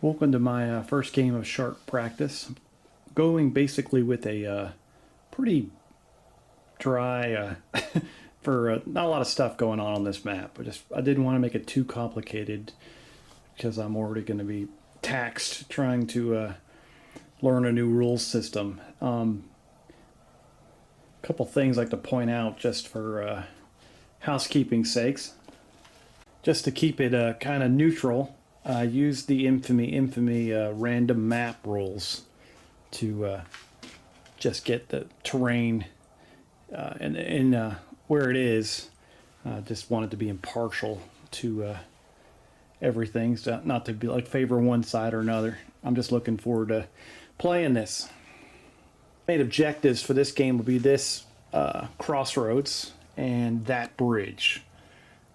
Welcome to my first game of sharp practice. Going basically with a pretty dry, for not a lot of stuff going on this map. I didn't want to make it too complicated because I'm already going to be taxed trying to learn a new rules system. A couple things I'd like to point out just for housekeeping sakes. Just to keep it kind of neutral, I used the infamy random map rules to just get the terrain and where it is. Just wanted to be impartial to everything, so not to be like favor one side or another. I'm just looking forward to playing this. Main objectives for this game will be this crossroads and that bridge.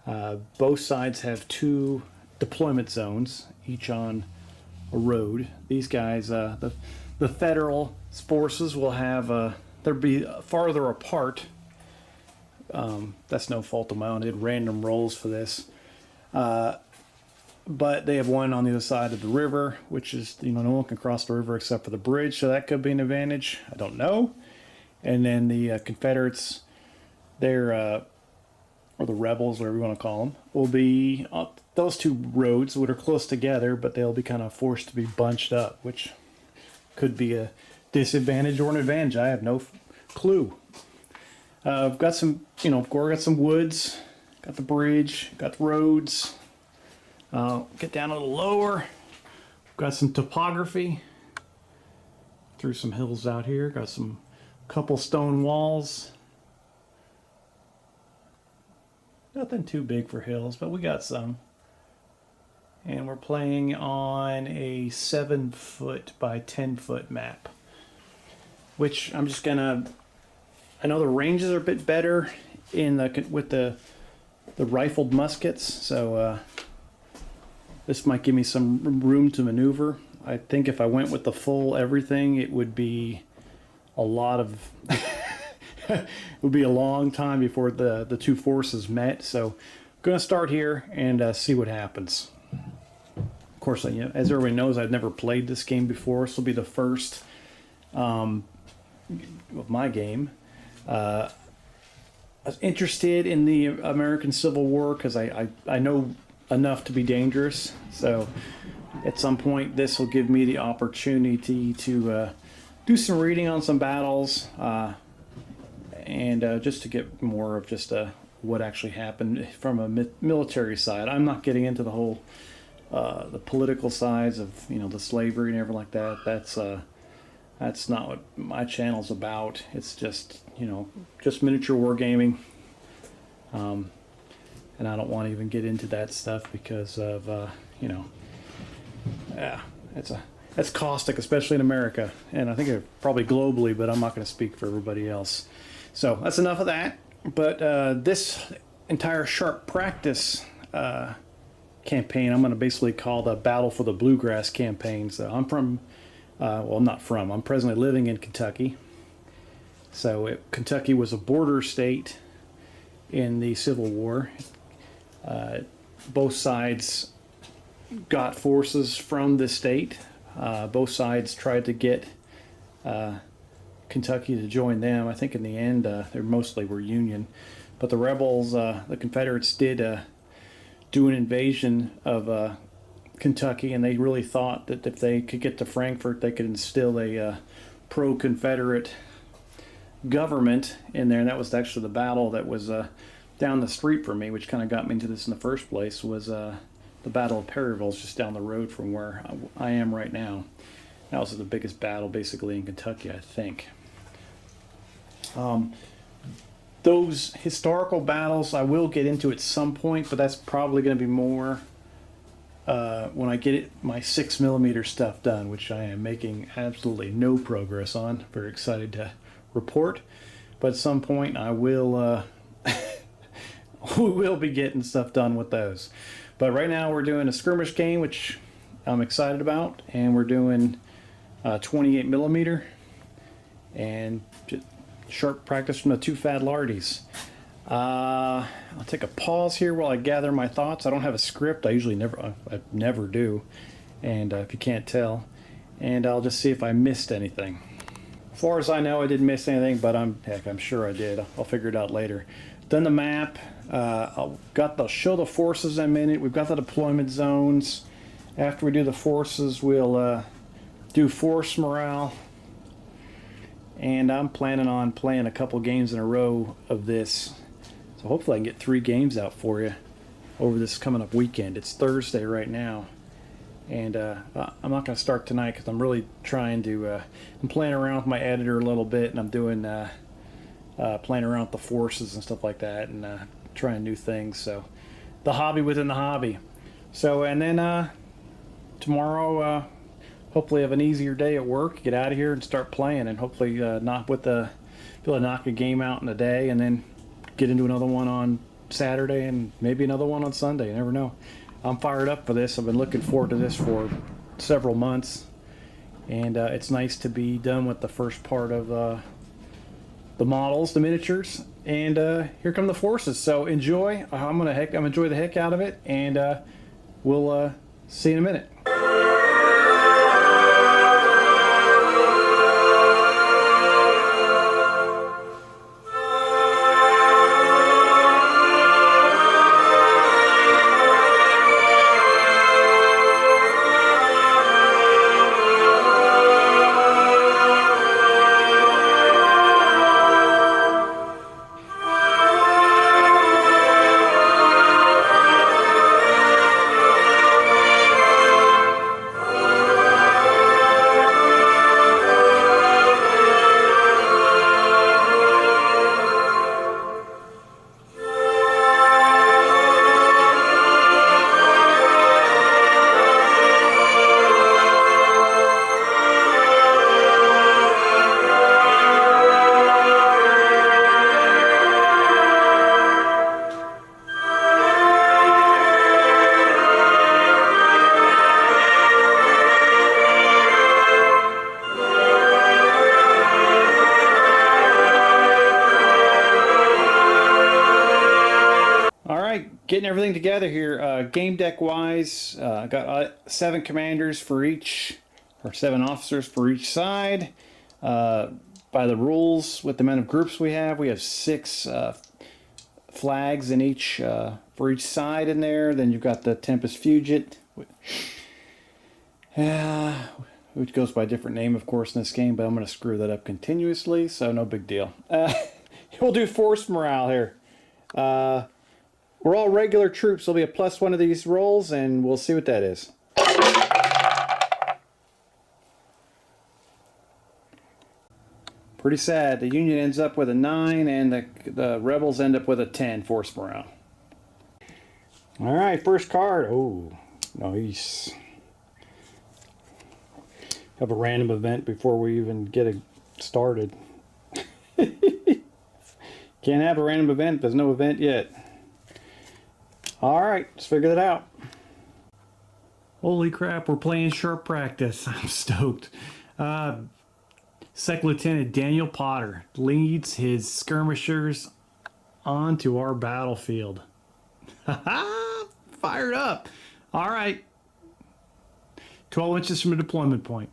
Both sides have 2 deployment zones, each on a road. These guys, the federal forces will have, they'll be farther apart. That's no fault of my own. I did random rolls for this. But they have one on the other side of the river, which is, no one can cross the river except for the bridge, so that could be an advantage. I don't know. And then the Confederates, they're, or the rebels, whatever you want to call them, will be those 2 roads that are close together, but they'll be kind of forced to be bunched up, which could be a disadvantage or an advantage. I have no clue. I've got some, got some woods, got the bridge, got the roads. Get down a little lower. Got some topography. Through some hills out here. Got some couple stone walls. Nothing too big for hills, but we got some. And we're playing on a 7-foot by 10-foot map. Which I'm just gonna... I know the ranges are a bit better with the rifled muskets, so this might give me some room to maneuver. I think if I went with the full everything, it would be a lot of... it would be a long time before the 2 forces met. So I'm going to start here and see what happens. Of course, as everybody knows, I've never played this game before. This will be the first of my game. I was interested in the American Civil War because I know enough to be dangerous. So at some point, this will give me the opportunity to do some reading on some battles. And just to get more of just what actually happened from a military side. I'm not getting into the whole the political sides of the slavery and everything like that. That's not what my channel's about. It's just just miniature wargaming. And I don't want to even get into that stuff because of that's caustic, especially in America, and I think probably globally, but I'm not going to speak for everybody else. So that's enough of that. But this entire sharp practice campaign, I'm going to basically call the Battle for the Bluegrass campaign. So I'm from, I'm not from, I'm presently living in Kentucky. So Kentucky was a border state in the Civil War. Both sides got forces from the state. Both sides tried to get Kentucky to join them. I think in the end they mostly were Union, but the rebels, the Confederates, did do an invasion of Kentucky, and they really thought that if they could get to Frankfort, they could instill a pro-Confederate government in there. And that was actually the battle that was down the street from me, which kind of got me into this in the first place, was the Battle of Perryville, just down the road from where I am right now. That was the biggest battle basically in Kentucky, I think. Those historical battles I will get into at some point, but that's probably going to be more when I get my 6mm stuff done, which I am making absolutely no progress on. Very excited to report, but at some point I will we will be getting stuff done with those. But right now we're doing a skirmish game, which I'm excited about, and we're doing 28mm, and just sharp practice from the two fat lardies. I'll take a pause here while I gather my thoughts. I don't have a script. I never do, and if you can't tell, and I'll just see if I missed anything. As far as I know, I didn't miss anything, but I'm sure I did. I'll figure it out later. Done the map. I'll show the forces in a minute. We've got the deployment zones. After we do the forces, we'll do force morale. And I'm planning on playing a couple games in a row of this. So hopefully I can get 3 games out for you over this coming up weekend. It's Thursday right now. And I'm not going to start tonight because I'm really trying to... I'm playing around with my editor a little bit, and I'm doing... playing around with the forces and stuff like that, and trying new things. So the hobby within the hobby. So, and then tomorrow, hopefully have an easier day at work, get out of here and start playing, and hopefully be able to knock a game out in a day, and then get into another one on Saturday, and maybe another one on Sunday. You never know. I'm fired up for this. I've been looking forward to this for several months, and it's nice to be done with the first part of the models, the miniatures, and here come the forces. So enjoy. I'm gonna enjoy the heck out of it, and we'll see you in a minute. Getting everything together here, game deck wise, got 7 commanders for each, or 7 officers for each side. By the rules, with the amount of groups we have 6 flags in each for each side in there. Then you've got the Tempest Fugit, which goes by a different name, of course, in this game, but I'm going to screw that up continuously, so no big deal. We'll do force morale here. We're all regular troops. There'll be a +1 of these rolls, and we'll see what that is. Pretty sad. The Union ends up with a 9, and the Rebels end up with a 10 force morale. All right, first card. Oh, nice. Have a random event before we even get it started. Can't have a random event. There's no event yet. All right, let's figure that out. Holy crap, we're playing sharp practice. I'm stoked. Second Lieutenant Daniel Potter leads his skirmishers onto our battlefield. Fired up. All right. 12 inches from a deployment point.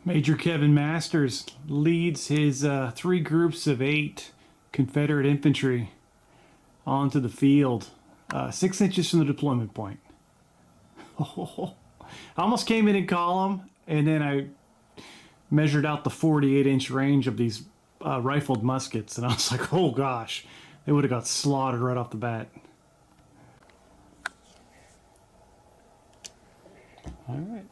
Major Kevin Masters leads his 3 groups of 8 Confederate infantry onto the field, 6 inches from the deployment point. I almost came in column, and then I measured out the 48-inch range of these rifled muskets, and I was like, oh gosh, they would have got slaughtered right off the bat. All right.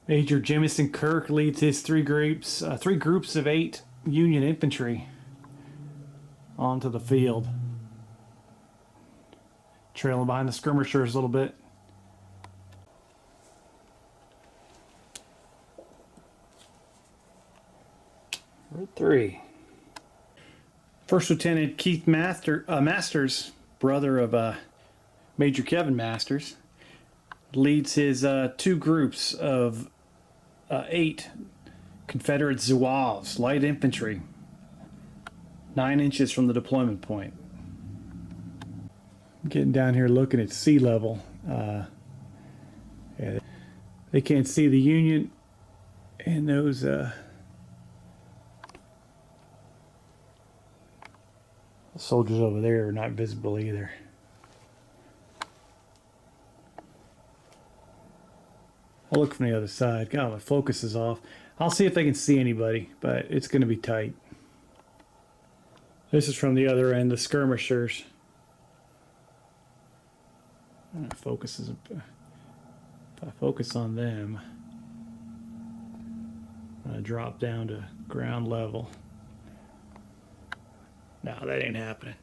Major Jemison Kirk leads his 3 groups of 8 Union infantry onto the field, trailing behind the skirmishers a little bit. Row 3. First Lieutenant Keith Masters, brother of Major Kevin Masters, leads his two groups of 8 Confederate Zouaves, light infantry, 9 inches from the deployment point. Getting down here looking at sea level. Yeah, they can't see the Union, and those soldiers over there are not visible either. I'll look from the other side. God, my focus is off. I'll see if they can see anybody, but it's going to be tight. This is from the other end, the skirmishers. Focus is. If I focus on them, I'm going to drop down to ground level. No, that ain't happening.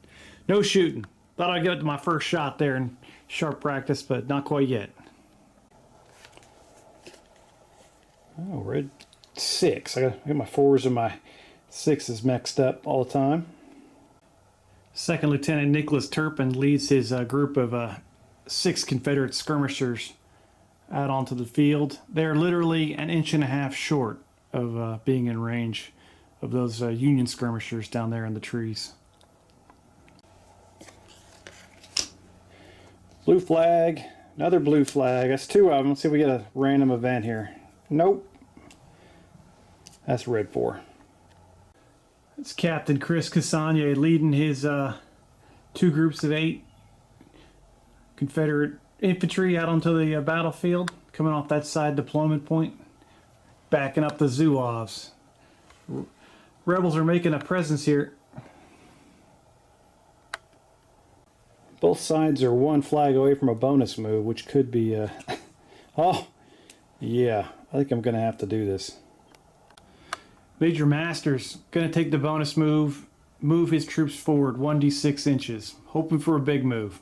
No shooting. Thought I'd get to my first shot there in sharp practice, but not quite yet. Oh, we're at 6. I got my 4s and my 6s mixed up all the time. Second Lieutenant Nicholas Turpin leads his group of 6 Confederate skirmishers out onto the field. They're literally an inch and a half short of being in range of those Union skirmishers down there in the trees. Blue flag, another blue flag. That's 2 of them. Let's see if we get a random event here. Nope. That's red 4. It's Captain Chris Cassagna leading his 2 groups of 8 Confederate infantry out onto the battlefield, coming off that side deployment point, backing up the Zouaves. Rebels are making a presence here. Both sides are 1 flag away from a bonus move, which could be oh, yeah, I think I'm going to have to do this. Major Masters going to take the bonus move, move his troops forward 1d6 inches, hoping for a big move.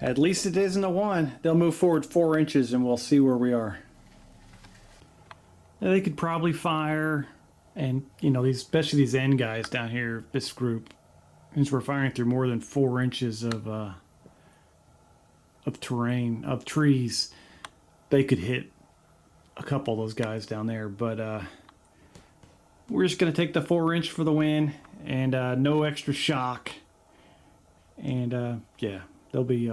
At least it isn't a 1. They'll move forward 4 inches and we'll see where we are. They could probably fire, and you know, especially these end guys down here, this group, since we're firing through more than 4 inches of terrain, of trees, they could hit a couple of those guys down there. But we're just going to take the 4-inch for the win, and no extra shock. And yeah, there'll be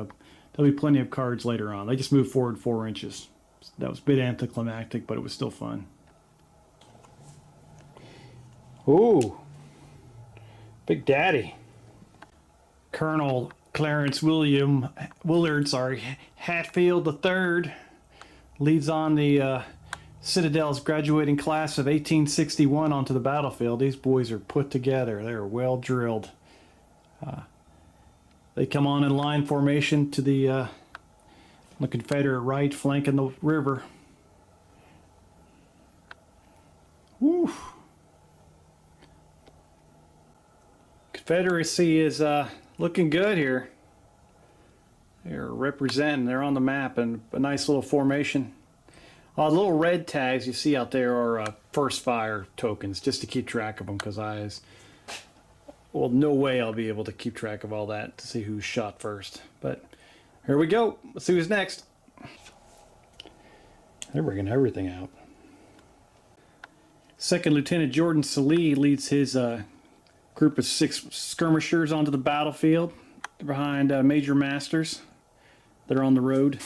plenty of cards later on. They just moved forward 4 inches. That was a bit anticlimactic, but it was still fun. Ooh, Big Daddy. Colonel Clarence Willard, Hatfield III leads on the Citadel's graduating class of 1861 onto the battlefield. These boys are put together. They're well drilled. They come on in line formation to the Confederate right, flanking the river. Woo. Confederacy is looking good here. They're representing. They're on the map in a nice little formation. The little red tags you see out there are first fire tokens, just to keep track of them, because well, no way I'll be able to keep track of all that to see who's shot first. But here we go. Let's see who's next. They're bringing everything out. Second Lieutenant Jordan Salee leads his group of 6 skirmishers onto the battlefield. They're behind Major Masters. They're on the road.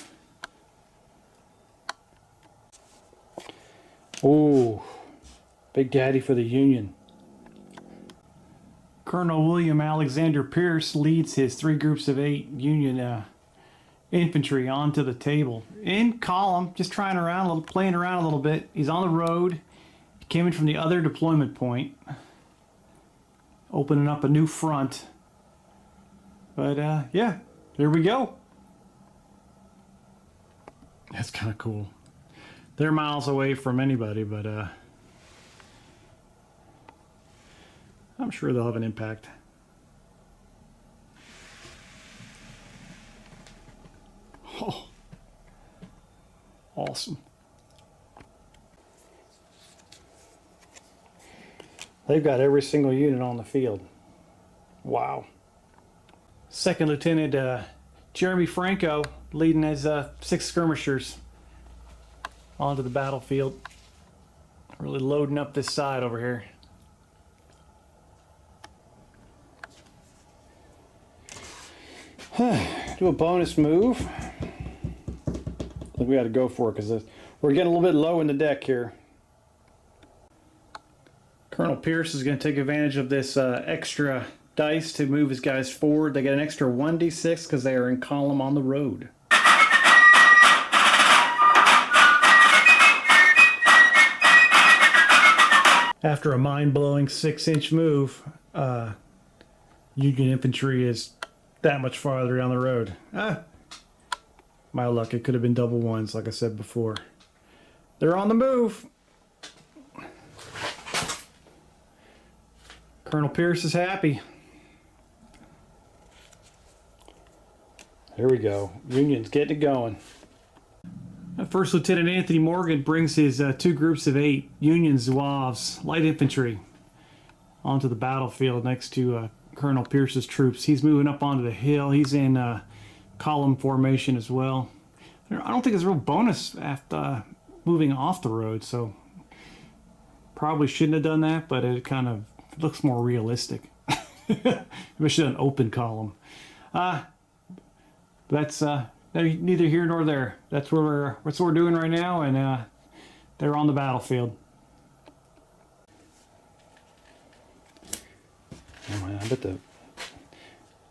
Oh, Big Daddy for the Union. Colonel William Alexander Pierce leads his 3 groups of 8 Union infantry onto the table. In column, just playing around a little bit. He's on the road. He came in from the other deployment point, opening up a new front. But yeah, there we go. That's kind of cool. They're miles away from anybody, but I'm sure they'll have an impact. Oh, awesome. They've got every single unit on the field. Wow. Second Lieutenant Jeremy Franco leading his 6 skirmishers onto the battlefield. Really loading up this side over here. Do a bonus move. I think we got to go for it because we're getting a little bit low in the deck here. Colonel Pierce is going to take advantage of this extra dice to move his guys forward. They get an extra 1d6 because they are in column on the road. After a mind-blowing 6-inch move, Union infantry is that much farther down the road. My luck, it could have been double ones, like I said before. They're on the move. Colonel Pierce is happy. There we go. Union's getting it going. First Lieutenant Anthony Morgan brings his 2 groups of 8 Union Zouaves, light infantry, onto the battlefield next to Colonel Pierce's troops. He's moving up onto the hill. He's in column formation as well. I don't think there's a real bonus after moving off the road, so probably shouldn't have done that, but it kind of looks more realistic. We should have an open column. That's neither here nor there. That's what we're doing right now, and they're on the battlefield. Oh man,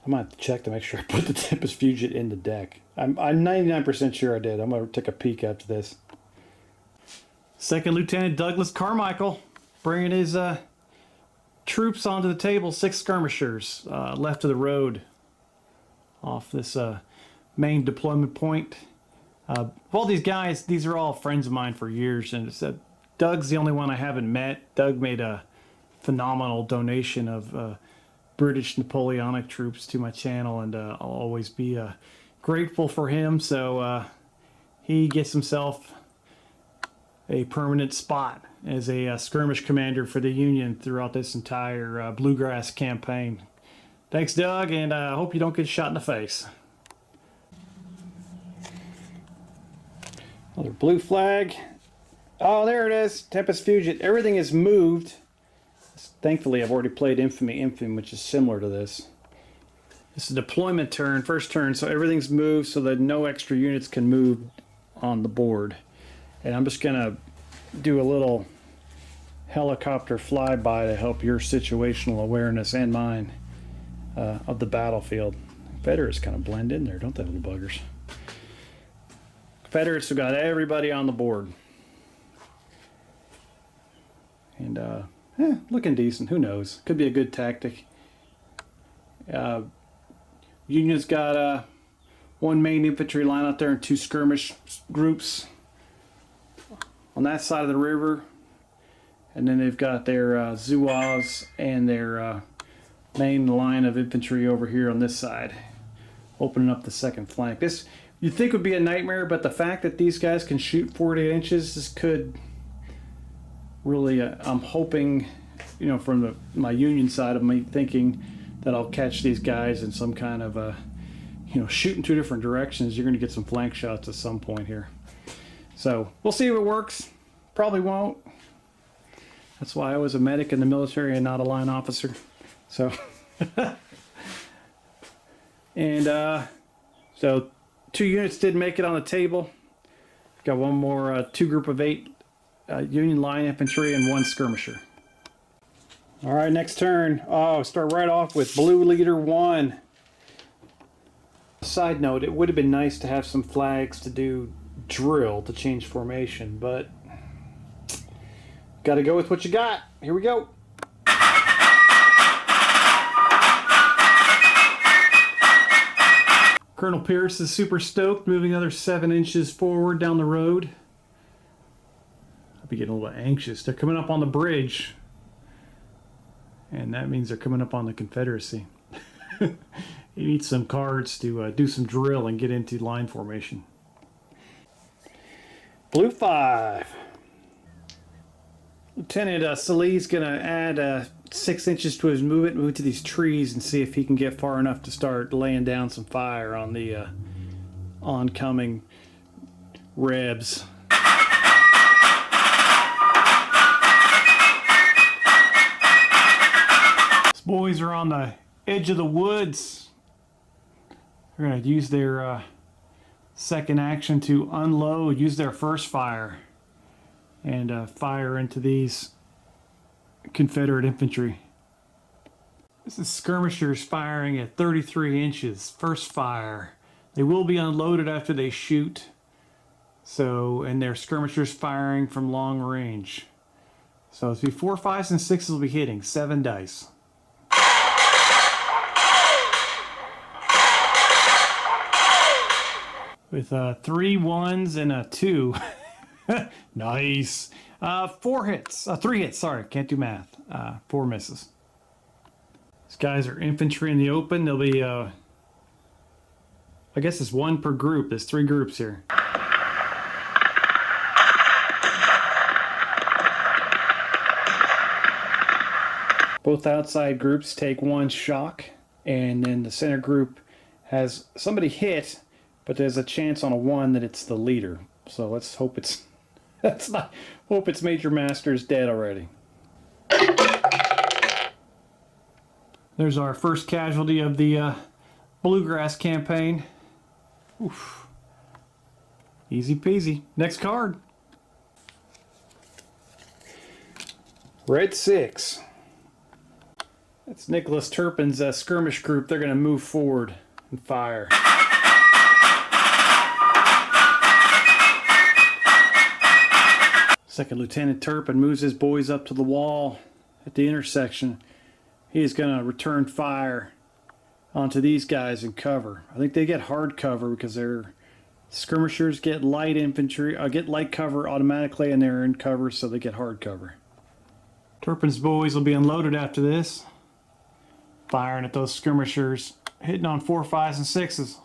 I might have to check to make sure I put the Tempest Fugit in the deck. I'm 99% sure I did. I'm going to take a peek after this. Second Lieutenant Douglas Carmichael bringing his troops onto the table. 6 skirmishers left of the road off this main deployment point. Of all these guys, these are all friends of mine for years, and Doug's the only one I haven't met. Doug made a phenomenal donation of British Napoleonic troops to my channel, and I'll always be grateful for him. So he gets himself a permanent spot as a skirmish commander for the Union throughout this entire Bluegrass campaign. Thanks, Doug, and I hope you don't get shot in the face. Another blue flag. Oh, there it is. Tempest Fugit. Everything is moved. Thankfully, I've already played Infamy, which is similar to this. This is a deployment turn, first turn, so everything's moved so that no extra units can move on the board. And I'm just going to do a little helicopter flyby to help your situational awareness and mine of the battlefield. Confederates kind of blend in there, don't they, little buggers? Confederates have got everybody on the board. And, looking decent. Who knows? Could be a good tactic. Union's got 1 main infantry line out there and 2 skirmish groups on that side of the river. And then they've got their Zouaves and their main line of infantry over here on this side, opening up the second flank. This you'd think would be a nightmare, but the fact that these guys can shoot 48 inches, this could really, I'm hoping, you know, from my Union side of me, thinking that I'll catch these guys in some kind of shooting 2 different directions. You're going to get some flank shots at some point here. So we'll see if it works. Probably won't. That's why I was a medic in the military and not a line officer. So, and so 2 units did make it on the table. Got one more 2 group of 8 Union line infantry and 1 skirmisher. All right, next turn. Oh, start right off with Blue Leader 1. Side note, it would have been nice to have some flags to do drill to change formation, but got to go with what you got. Here we go. Colonel Pierce is super stoked, moving another 7 inches forward down the road. I'll be getting a little anxious. They're coming up on the bridge, and that means they're coming up on the Confederacy. You need some cards to do some drill and get into line formation. Blue 5. Lieutenant Salih's going to add 6 inches to his movement, move to these trees and see if he can get far enough to start laying down some fire on the oncoming Rebs. These boys are on the edge of the woods. They're going to use their second action to unload, use their first fire, and fire into these Confederate infantry. This is skirmishers firing at 33 inches. First fire. They will be unloaded after they shoot. So, and they're skirmishers firing from long range. So it's be 4, 5s, and 6s will be hitting. 7 dice. With 3 1s and a 2. Nice. 4 hits. 3 hits, sorry. Can't do math. 4 misses. These guys are infantry in the open. There'll be, I guess it's 1 per group. There's 3 groups here. Both outside groups take 1 shock, and then the center group has somebody hit, but there's a chance on a 1 that it's the leader. So let's hope it's hope it's Major Master's dead already. There's our first casualty of the Bluegrass campaign. Oof. Easy peasy. Next card. Red 6. That's Nicholas Turpin's skirmish group. They're going to move forward and fire. Second Lieutenant Turpin moves his boys up to the wall at the intersection. He is going to return fire onto these guys in cover. I think they get hard cover because their skirmishers get light infantry, get light cover automatically, and they're in cover, so they get hard cover. Turpin's boys will be unloaded after this, firing at those skirmishers, hitting on 4, 5s, and 6s.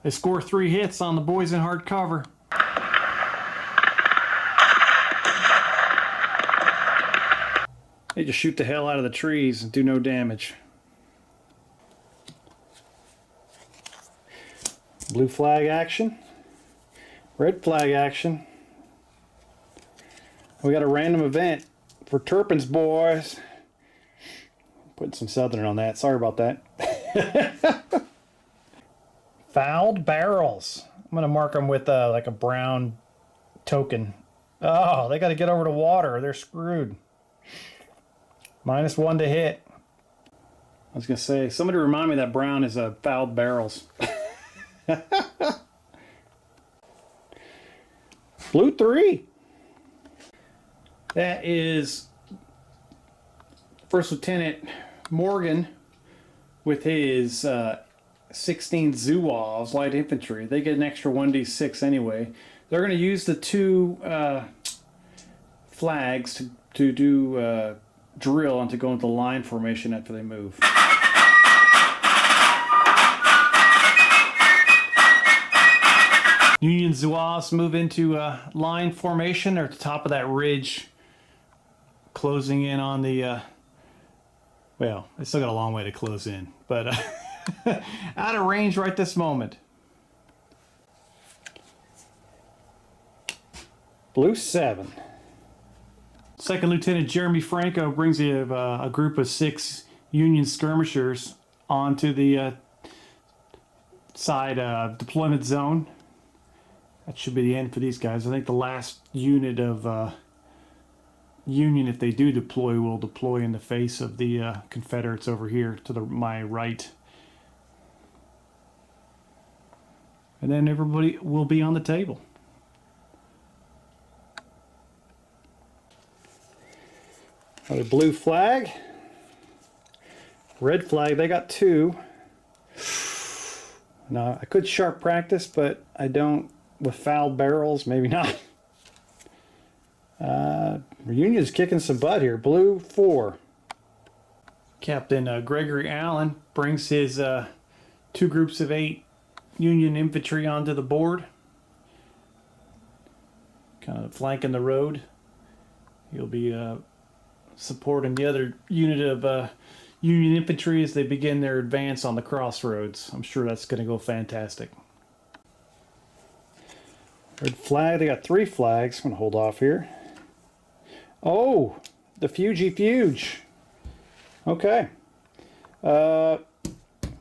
They score 3 hits on the boys in hard cover. They just shoot the hell out of the trees and do no damage. Blue flag action. Red flag action. We got a random event for Turpin's boys. Putting some Southern on that. Sorry about that. Fouled barrels. I'm going to mark them with like a brown token. Oh, they got to get over to water. They're screwed. -1 to hit. I was going to say, somebody remind me that brown is fouled barrels. Blue 3. That is First Lieutenant Morgan with his 16 Zouaves, light infantry. They get an extra 1d6 anyway. They're going to use the 2 flags to do drill and to go into line formation after they move. Union Zouaves move into line formation. They're at the top of that ridge, closing in on the, well, they still got a long way to close in, but out of range right this moment. Blue 7. Second Lieutenant Jeremy Franco brings a group of 6 Union skirmishers onto the side deployment zone. That should be the end for these guys. I think the last unit of Union, if they do deploy, will deploy in the face of the Confederates over here to my right. And then everybody will be on the table. Another blue flag. Red flag, they got 2. Now, I could sharp practice, but I don't with fouled barrels, maybe not. Union's kicking some butt here. Blue 4. Captain Gregory Allen brings his 2 groups of 8 Union infantry onto the board. kind of flanking the road. He'll be supporting the other unit of Union infantry as they begin their advance on the crossroads. I'm sure that's going to go fantastic. Red flag. They got 3 flags. I'm going to hold off here. Oh, the Fuge. Okay.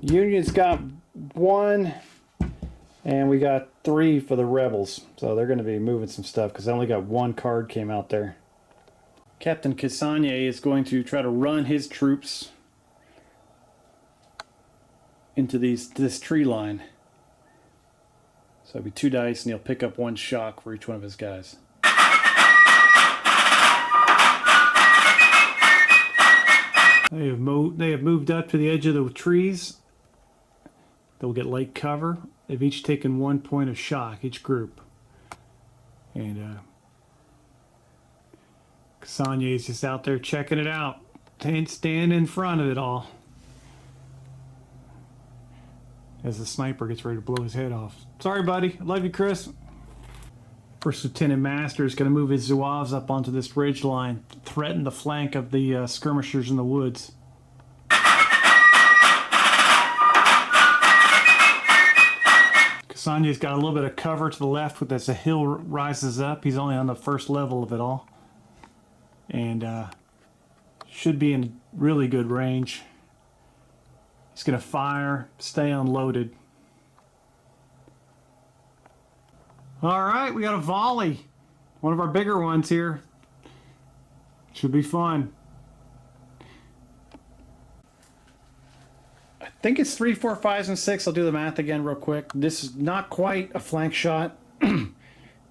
Union's got 1, and we got 3 for the rebels. So they're going to be moving some stuff because I only got 1 card came out there. Captain Cassanier is going to try to run his troops into this tree line. So it'll be 2 dice, and he'll pick up 1 shock for each one of his guys. They have moved up to the edge of the trees. They'll get light cover. They've each taken 1 point of shock, each group. And Cassanier is just out there checking it out. Stand in front of it all. As the sniper gets ready to blow his head off. Sorry, buddy. I love you, Chris. First Lieutenant Master is going to move his Zouaves up onto this ridge line, threaten the flank of the skirmishers in the woods. Cassania's got a little bit of cover to the left as the hill rises up. He's only on the first level of it all. And should be in really good range. He's going to fire, stay unloaded. All right, we got a volley. One of our bigger ones here. Should be fun. I think it's 3, 4, 5, and 6. I'll do the math again real quick. This is not quite a flank shot.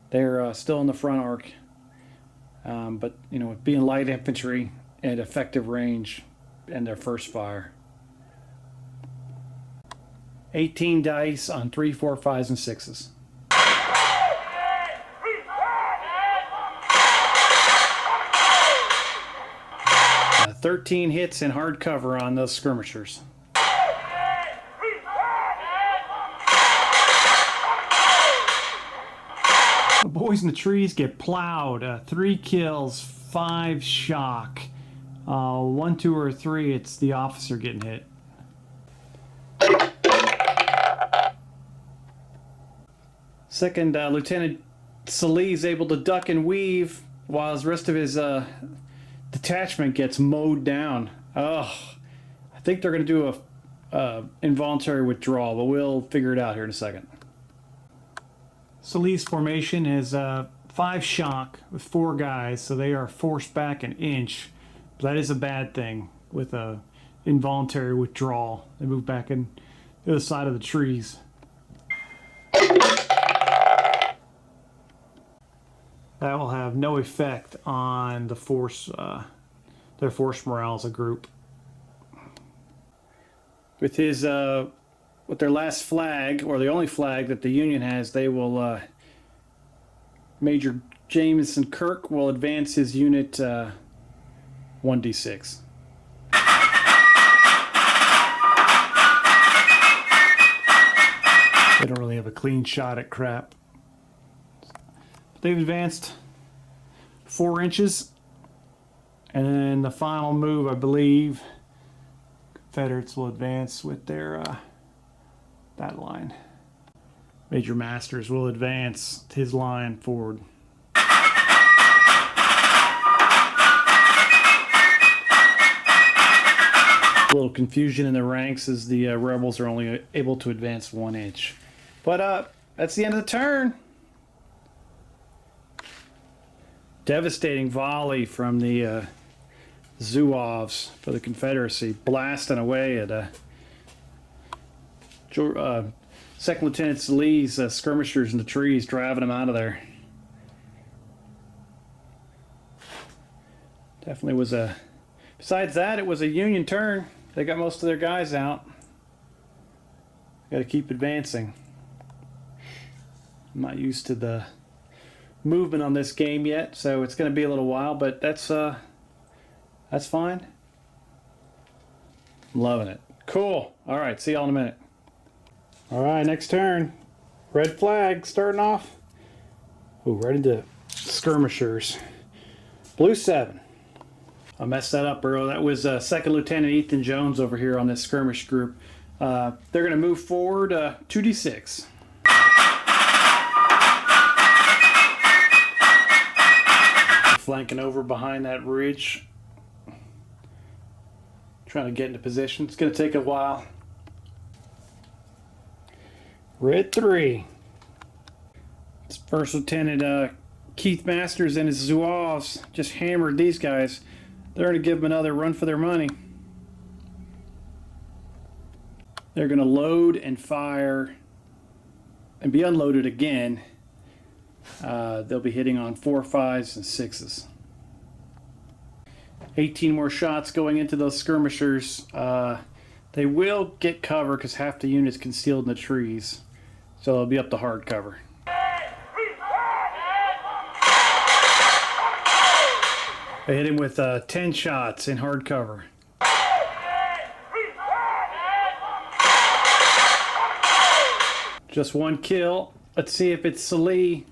They're still in the front arc. But, you know, with being light infantry and effective range and their first fire. 18 dice on 3, 4, 5s, and 6s. 13 hits in hard cover on those skirmishers. The boys in the trees get plowed. 3 kills, 5 shock. 1, 2, or 3, it's the officer getting hit. Second Lieutenant Salih is able to duck and weave while the rest of his detachment gets mowed down. Oh, I think they're going to do a involuntary withdrawal, but we'll figure it out here in a second. Salih's formation is 5 shock with 4 guys, so they are forced back an inch. But that is a bad thing with a involuntary withdrawal. They move back in the other side of the trees. That will have no effect on the force, their force morale as a group. With his, with their last flag, or the only flag that the Union has, they will, Major Jameson Kirk will advance his unit 1d6. They don't really have a clean shot at crap. They've advanced 4 inches, and then the final move, I believe, Confederates will advance with their that line. Major Masters will advance his line forward. A little confusion in the ranks as the rebels are only able to advance 1 inch. But that's the end of the turn. Devastating volley from the Zouaves for the Confederacy, blasting away at Second Lieutenant Salih's skirmishers in the trees, driving them out of there. Definitely was a... Besides that, it was a Union turn. They got most of their guys out. Got to keep advancing. I'm not used to the movement on this game yet, so it's going to be a little while, but that's fine. I'm loving it. Cool. All right, see y'all in a minute. All right, next turn. Red flag starting off. Oh, right into skirmishers. Blue 7. I messed that up, bro. That was Second Lieutenant Ethan Jones over here on this skirmish group. They're going to move forward 2d6. Flanking over behind that ridge. Trying to get into position. It's going to take a while. Red 3. It's First Lieutenant Keith Masters and his Zouaves just hammered these guys. They're going to give them another run for their money. They're going to load and fire and be unloaded again. They'll be hitting on 4, 5s, and 6s. 18 more shots going into those skirmishers. They will get cover because half the unit's concealed in the trees. So they'll be up to hard cover. They hit him with 10 shots in hard cover. Just one kill. Let's see if it's Salih.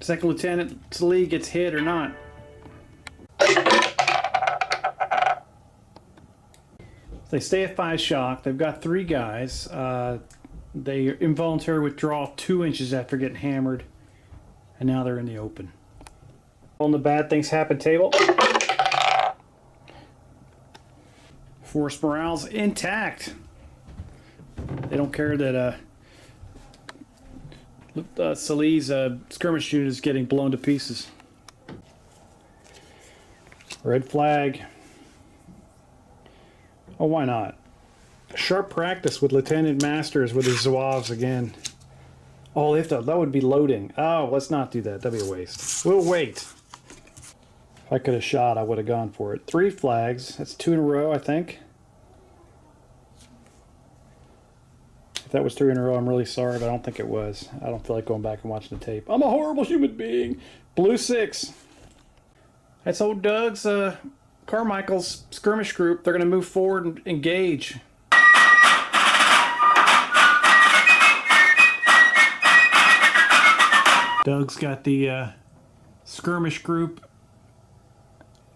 Second Lieutenant Salih gets hit or not. They stay at 5 shock. They've got 3 guys. They involuntarily withdraw 2 inches after getting hammered. And now they're in the open. On the bad things happen table. Force morale's intact. They don't care that Salih's skirmish unit is getting blown to pieces. Red flag. Oh, why not? Sharp practice with Lieutenant Masters with his Zouaves again. Oh, they have to, that would be loading. Oh, let's not do that. That'd be a waste. We'll wait. If I could have shot, I would have gone for it. 3 flags. That's 2 in a row, I think. If that was 3 in a row, I'm really sorry, but I don't think it was. I don't feel like going back and watching the tape. I'm a horrible human being. Blue 6. That's old Doug's Carmichael's skirmish group. They're going to move forward and engage. Doug's got the skirmish group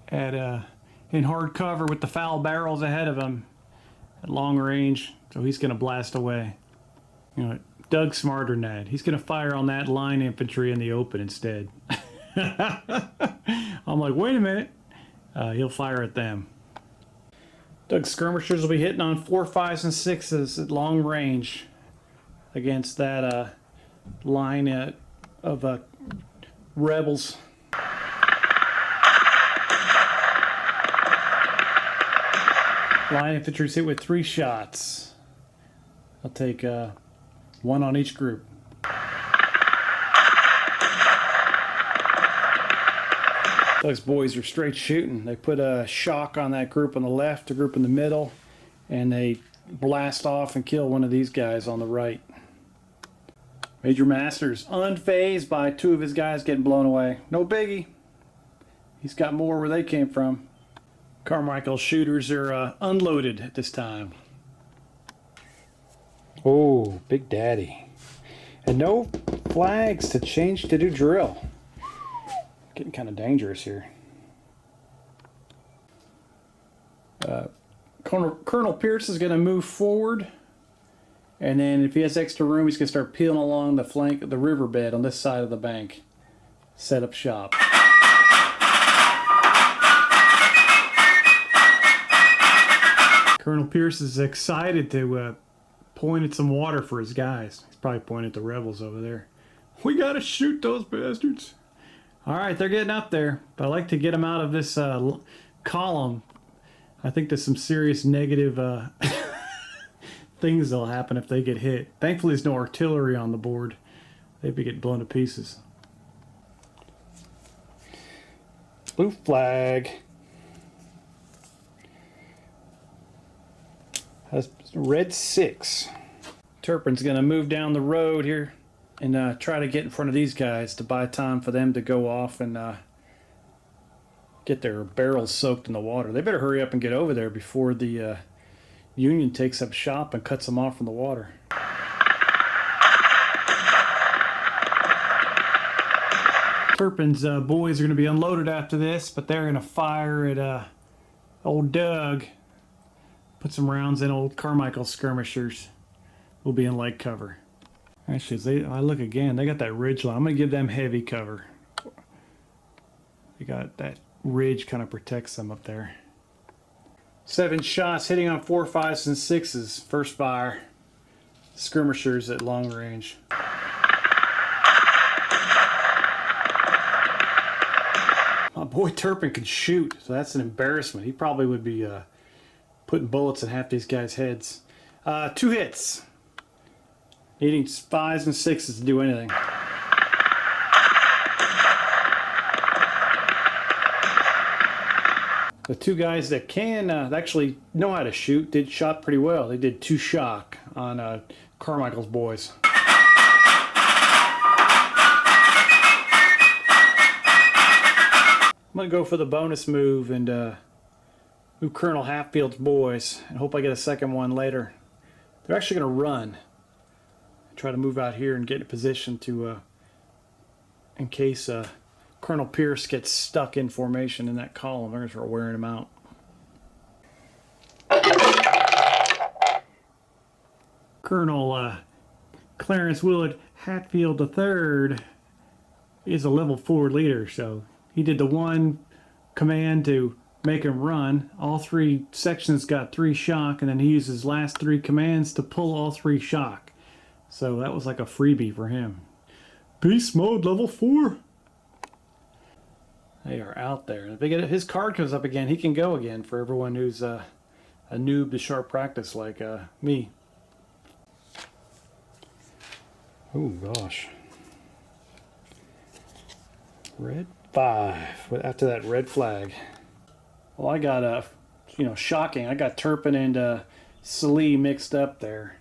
at in hard cover with the foul barrels ahead of him at long range, so he's going to blast away. You know, Doug's smarter than that. He's going to fire on that line infantry in the open instead. I'm like, wait a minute. He'll fire at them. Doug's skirmishers will be hitting on 4, 5s, and 6s at long range against that line of rebels. Line infantry's hit with 3 shots. I'll take 1 on each group. Those boys are straight shooting. They put a shock on that group on the left, the group in the middle, and they blast off and kill one of these guys on the right. Major Masters unfazed by 2 of his guys getting blown away. No biggie. He's got more where they came from. Carmichael's shooters are unloaded at this time. Oh, Big Daddy. And no flags to change to do drill. Getting kind of dangerous here. Colonel Pierce is going to move forward. And then if he has extra room, he's going to start peeling along the flank of the riverbed on this side of the bank. Set up shop. Colonel Pierce is excited to point at some water for his guys. He's probably pointing at the rebels over there. We got to shoot those bastards. All right, they're getting up there. But I like to get them out of this column. I think there's some serious negative things that'll happen if they get hit. Thankfully, there's no artillery on the board. They'd be getting blown to pieces. Blue flag. That's red 6. Turpin's going to move down the road here and try to get in front of these guys to buy time for them to go off and get their barrels soaked in the water. They better hurry up and get over there before the Union takes up shop and cuts them off from the water. Turpin's boys are going to be unloaded after this, but they're going to fire at old Doug. Put some rounds in old Carmichael's skirmishers. We'll be in leg cover. Actually, I look again, they got that ridge line. I'm going to give them heavy cover. They got that ridge kind of protects them up there. 7 shots hitting on 4, 5s, and 6s. First fire. Skirmishers at long range. My boy Turpin can shoot, so that's an embarrassment. He probably would be putting bullets in half these guys' heads. 2 hits. Needing 5s and 6s to do anything. The 2 guys that can actually know how to shoot shot pretty well. They did 2 shock on Carmichael's boys. I'm going to go for the bonus move and move Colonel Hatfield's boys and hope I get a second one later. They're actually going to run. Try to move out here and get in position to, in case Colonel Pierce gets stuck in formation in that column. They're going to start wearing him out. Colonel Clarence Willard Hatfield III is a level 4 leader, so he did the 1 command to make him run. All 3 sections got 3 shock, and then he used his last 3 commands to pull all 3 shock. So that was like a freebie for him. Beast mode level 4. They are out there. If his card comes up again, he can go again for everyone who's a noob to sharp practice like me. Oh gosh. Red 5 after that red flag. Well, I got shocking. I got Turpin and Salee mixed up there.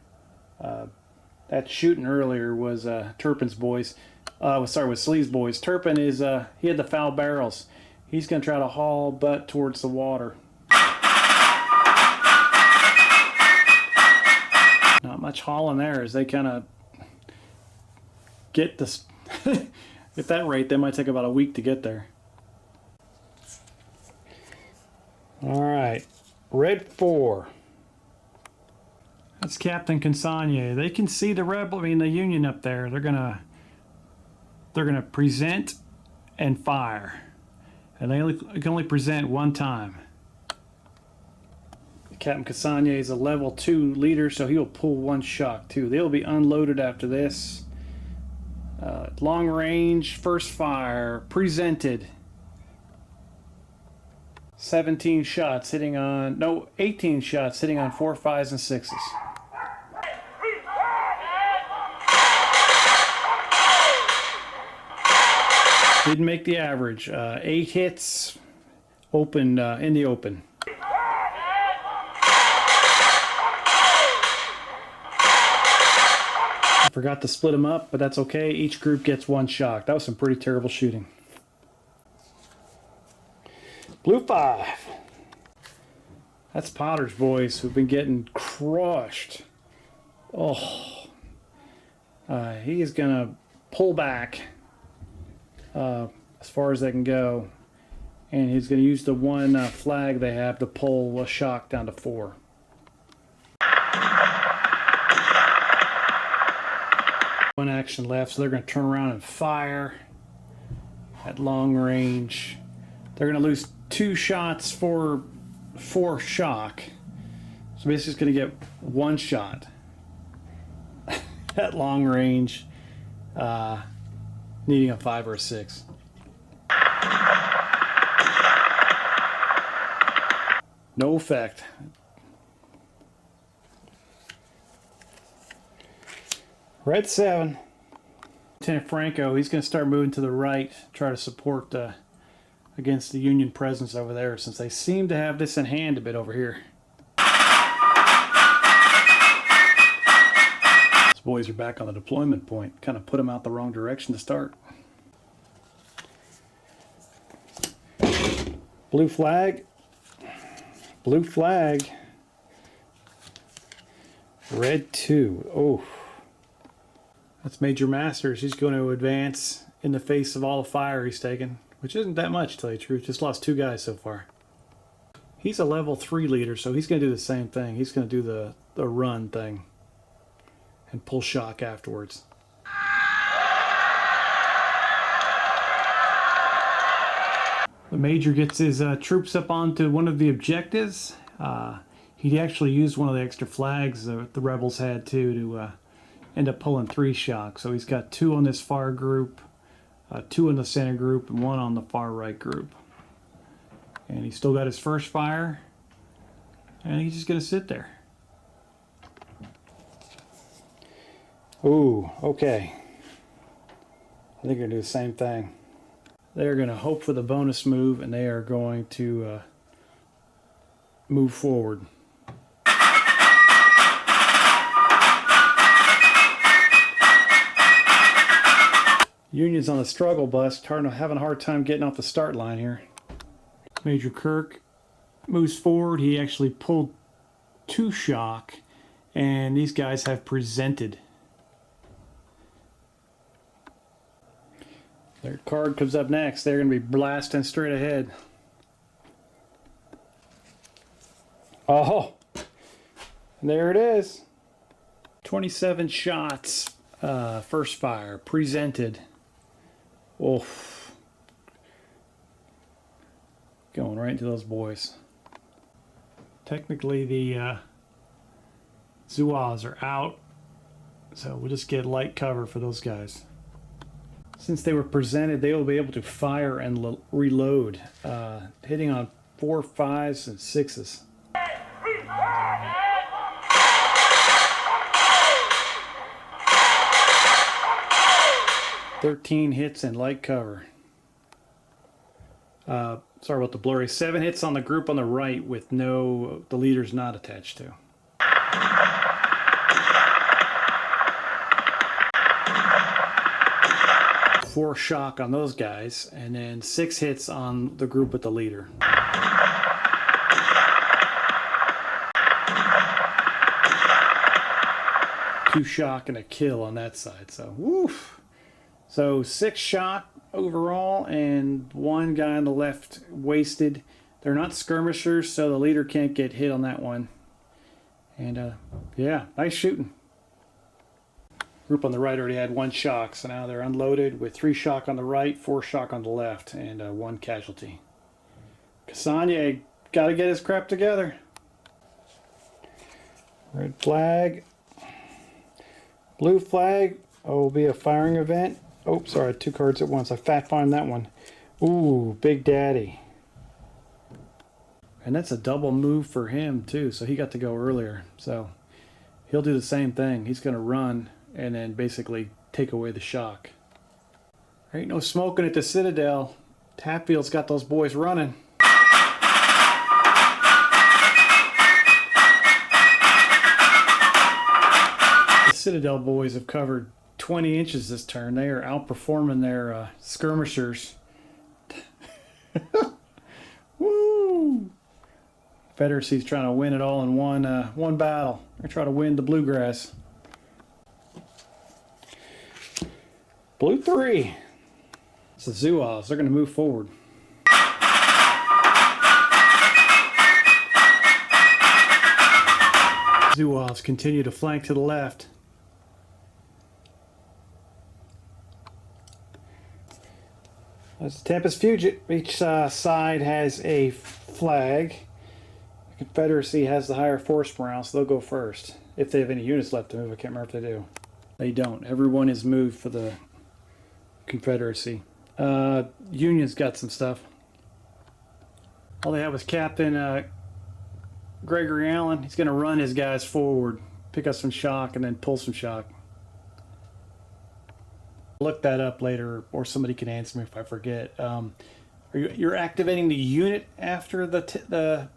That shooting earlier was Turpin's boys. Was Salee's boys. Turpin is he had the foul barrels. He's going to try to haul butt towards the water. Not much hauling there as they kind of get this. At that rate, they might take about a week to get there. All right, red 4. That's Captain Consigne. They can see the the Union up there. They're gonna present and fire, and they can only present 1 time. Captain Consigne is a level 2 leader, so he'll pull 1 shock too. They'll be unloaded after this. Long range, first fire, presented. 17 shots hitting on, no, 18 shots hitting on 4, 5s, and 6s. Didn't make the average. 8 hits, open in the open. I forgot to split them up, but that's okay. Each group gets 1 shock. That was some pretty terrible shooting. Blue 5. That's Potter's boys who've been getting crushed. Oh. He is going to pull back as far as they can go. And he's going to use the 1 flag they have to pull a shock down to 4. One action left, so they're going to turn around and fire at long range. They're going to lose 2 shots for 4 shock. So basically it's going to get 1 shot at long range, needing a 5 or a 6. No effect. Red 7. Lieutenant Franco, he's going to start moving to the right, try to support against the Union presence over there, since they seem to have this in hand a bit over here. These boys are back on the deployment point. Kind of put them out the wrong direction to start. Blue flag. Blue flag. Red 2. Oh. That's Major Masters. He's going to advance in the face of all the fire he's taken, which isn't that much, to tell you the truth. Just lost 2 guys so far. He's a level 3 leader, so he's going to do the same thing. He's going to do the run thing and pull shock afterwards. The Major gets his troops up onto one of the objectives. He actually used one of the extra flags that the rebels had to end up pulling 3 shock. So he's got 2 on this far group, 2 in the center group, and 1 on the far right group. And he's still got his first fire, and he's just going to sit there. Ooh, okay. I think they're going to do the same thing. They're going to hope for the bonus move, and they are going to move forward. Union's on the struggle bus, having a hard time getting off the start line here. Major Kirk moves forward. He actually pulled 2 shock, and these guys have presented. Their card comes up next. They're going to be blasting straight ahead. Oh, there it is. 27 shots, first fire, presented. Oof. Going right into those boys. Technically the Zouaves are out, so we'll just get light cover for those guys. Since they were presented, they will be able to fire and reload, hitting on 4, 5s, and 6s. 13 hits and light cover. Sorry about the blurry. 7 hits on the group on the right with the leader's not attached to. Four shock on those guys, and then 6 hits on the group with the leader. Two shock and a kill on that side, so woof. So 6 shock overall, and 1 guy on the left wasted. They're not skirmishers, so the leader can't get hit on that one. And yeah, nice shooting. Group on the right already had 1 shock, so now they're unloaded with 3 shock on the right, 4 shock on the left, and 1 casualty. Kasanya got to get his crap together. Red flag. Blue flag. Oh, will be a firing event. Oh, sorry, 2 cards at once. I fat-farmed that one. Ooh, Big Daddy. And that's a double move for him, too, so he got to go earlier. So he'll do the same thing. He's going to run and then basically take away the shock. There ain't no smoking at the Citadel. Hatfield's got those boys running. The Citadel boys have covered 20 inches this turn. They are outperforming their skirmishers. Woo! Confederacy's trying to win it all in one battle. They're trying to win the Bluegrass. Blue 3. It's the Zouaves. They're going to move forward. Zouaves continue to flank to the left. That's the Tempest Fugit. Each side has a flag. The Confederacy has the higher force morale, so they'll go first. If they have any units left to move, I can't remember if they do. They don't. Everyone is moved for the Confederacy. Union's got some stuff. All they have was Captain Gregory Allen. He's going to run his guys forward, pick up some shock, and then pull some shock. Look that up later, or somebody can answer me if I forget. You're activating the unit after the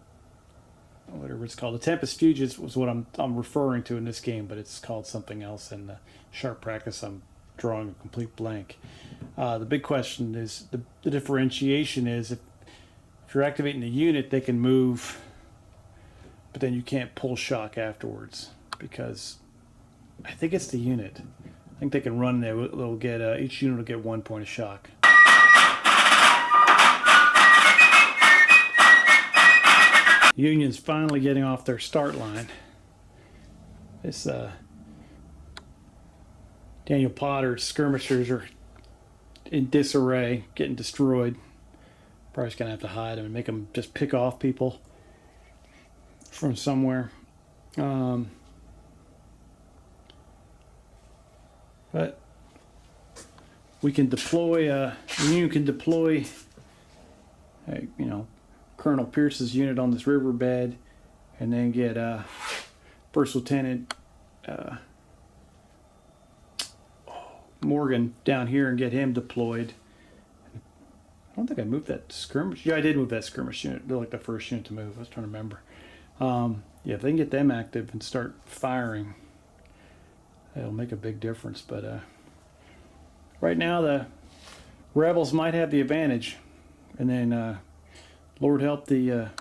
whatever it's called. The Tempest Fugits was what I'm referring to in this game, but it's called something else in the sharp practice. I'm drawing a complete blank. The big question is the differentiation is if you're activating the unit, they can move, but then you can't pull shock afterwards because I think it's the unit. I think they can run there. They'll get each unit will get 1 point of shock. Union's finally getting off their start line. This Daniel Potter's skirmishers are in disarray, getting destroyed. Probably just gonna have to hide them and make them just pick off people from somewhere. But we can deploy. The Union can deploy. You know, Colonel Pierce's unit on this riverbed, and then get First Lieutenant Morgan down here and get him deployed. I don't think I moved that skirmish. Yeah, I did move that skirmish unit. They're like the first unit to move. I was trying to remember. Yeah, if they can get them active and start firing, it'll make a big difference. But right now, the rebels might have the advantage. And then, Lord help the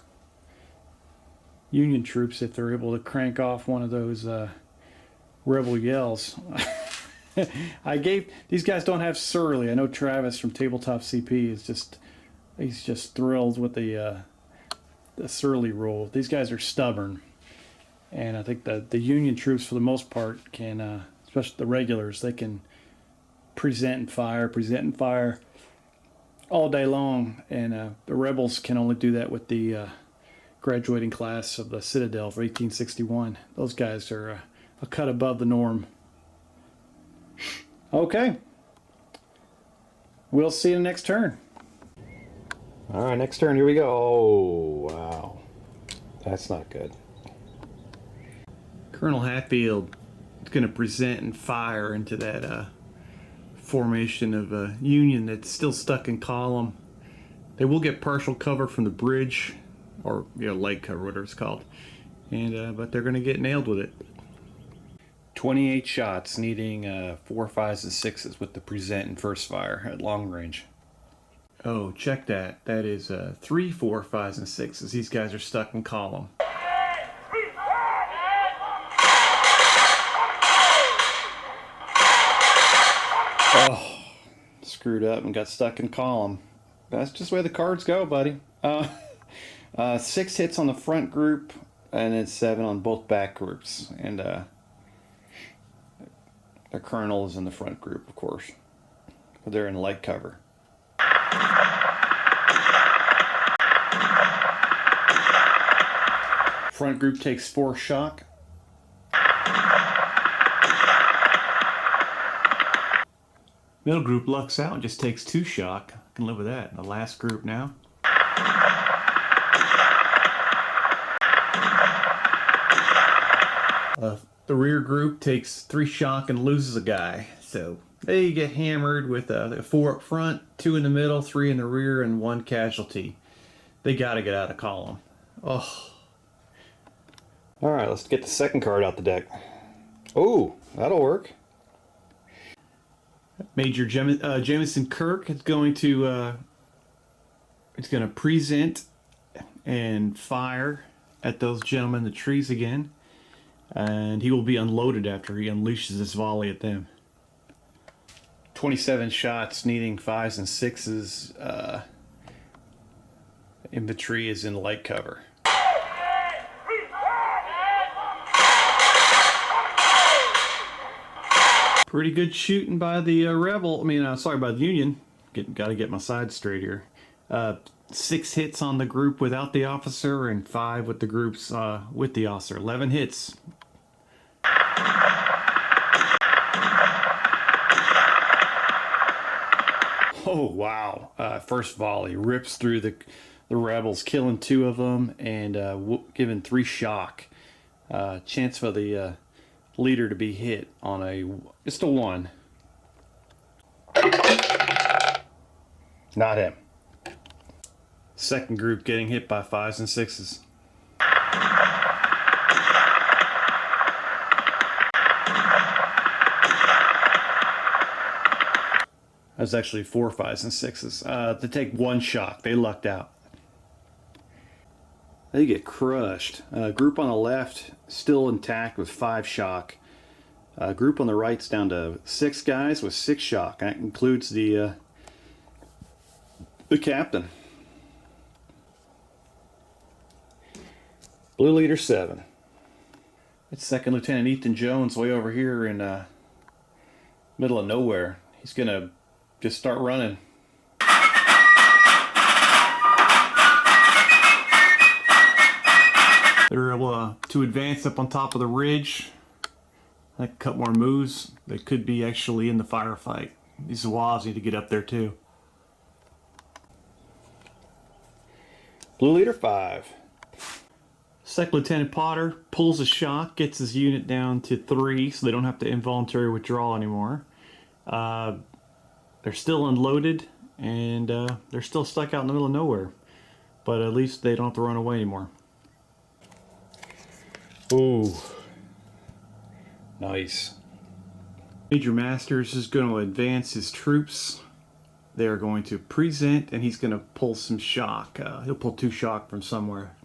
Union troops if they're able to crank off one of those rebel yells. These guys don't have Surly. I know Travis from Tabletop CP he's just thrilled with the Surly rule. These guys are stubborn, and I think that the Union troops, for the most part, can, especially the regulars, they can present and fire all day long, and the rebels can only do that with the graduating class of the Citadel for 1861. Those guys are a cut above the norm. Okay. We'll see you in the next turn. All right, next turn. Here we go. Oh, wow. That's not good. Colonel Hatfield is going to present and fire into that formation of a Union that's still stuck in column. They will get partial cover from the bridge, or light cover, whatever it's called. And but they're going to get nailed with it. 28 shots, needing 4, 5s, and 6s with the present and first fire at long range. Oh, check that. That is 3, 4, 5s, and 6s. These guys are stuck in column. Oh, screwed up and got stuck in column. That's just the way the cards go, buddy. 6 hits on the front group, and then 7 on both back groups. And the colonel is in the front group, of course, but they're in light cover. Front group takes 4 shock. Middle group lucks out and just takes 2 shock. I can live with that. And the last group now. The rear group takes 3 shock and loses a guy. So they get hammered with 4 up front, 2 in the middle, 3 in the rear, and 1 casualty. They got to get out of column. Oh. All right, let's get the second card out the deck. Oh, that'll work. Major Jamison Kirk is going to present and fire at those gentlemen in the trees again, and he will be unloaded after he unleashes this volley at them. 27 shots, needing 5s and 6s. Infantry is in light cover. Pretty good shooting by the by the Union. Got to get my sides straight here. 6 hits on the group without the officer, and 5 with the groups with the officer. 11 hits. Oh wow! First volley rips through the rebels, killing 2 of them and giving 3 shock. Chance for the leader to be hit on just a 1. Not him. Second group getting hit by 5s and 6s. That's actually 4 5s and 6s. To take 1 shock, they lucked out. They get crushed. Group on the left still intact with 5 shock. Group on the right's down to 6 guys with 6 shock. That includes the captain. Blue leader 7. It's Second Lieutenant Ethan Jones way over here in middle of nowhere. He's gonna just start running. They're able to advance up on top of the ridge. Like a couple more moves, they could be actually in the firefight. These Zawaz need to get up there too. Blue leader 5. Second Lieutenant Potter pulls a shock, gets his unit down to 3, so they don't have to involuntary withdraw anymore. They're still unloaded, and they're still stuck out in the middle of nowhere. But at least they don't have to run away anymore. Ooh. Nice. Major Masters is going to advance his troops. They're going to present, and he's going to pull some shock. He'll pull 2 shock from somewhere.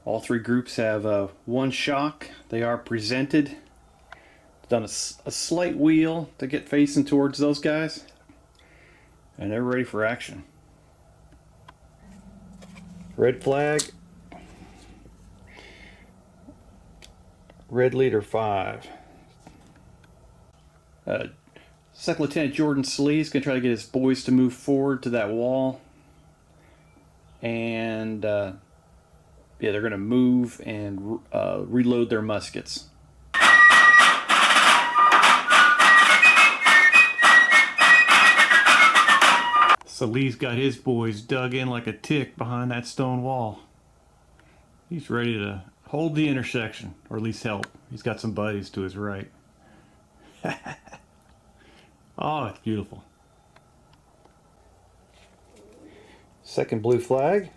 All 3 groups have 1 shock. They are presented. Done a slight wheel to get facing towards those guys. And they're ready for action. Red flag. Red leader 5. Second Lieutenant Jordan Slee is going to try to get his boys to move forward to that wall. And yeah, they're going to move and reload their muskets. So Lee's got his boys dug in like a tick behind that stone wall. He's ready to hold the intersection, or at least help. He's got some buddies to his right. Oh, it's beautiful. Second blue flag.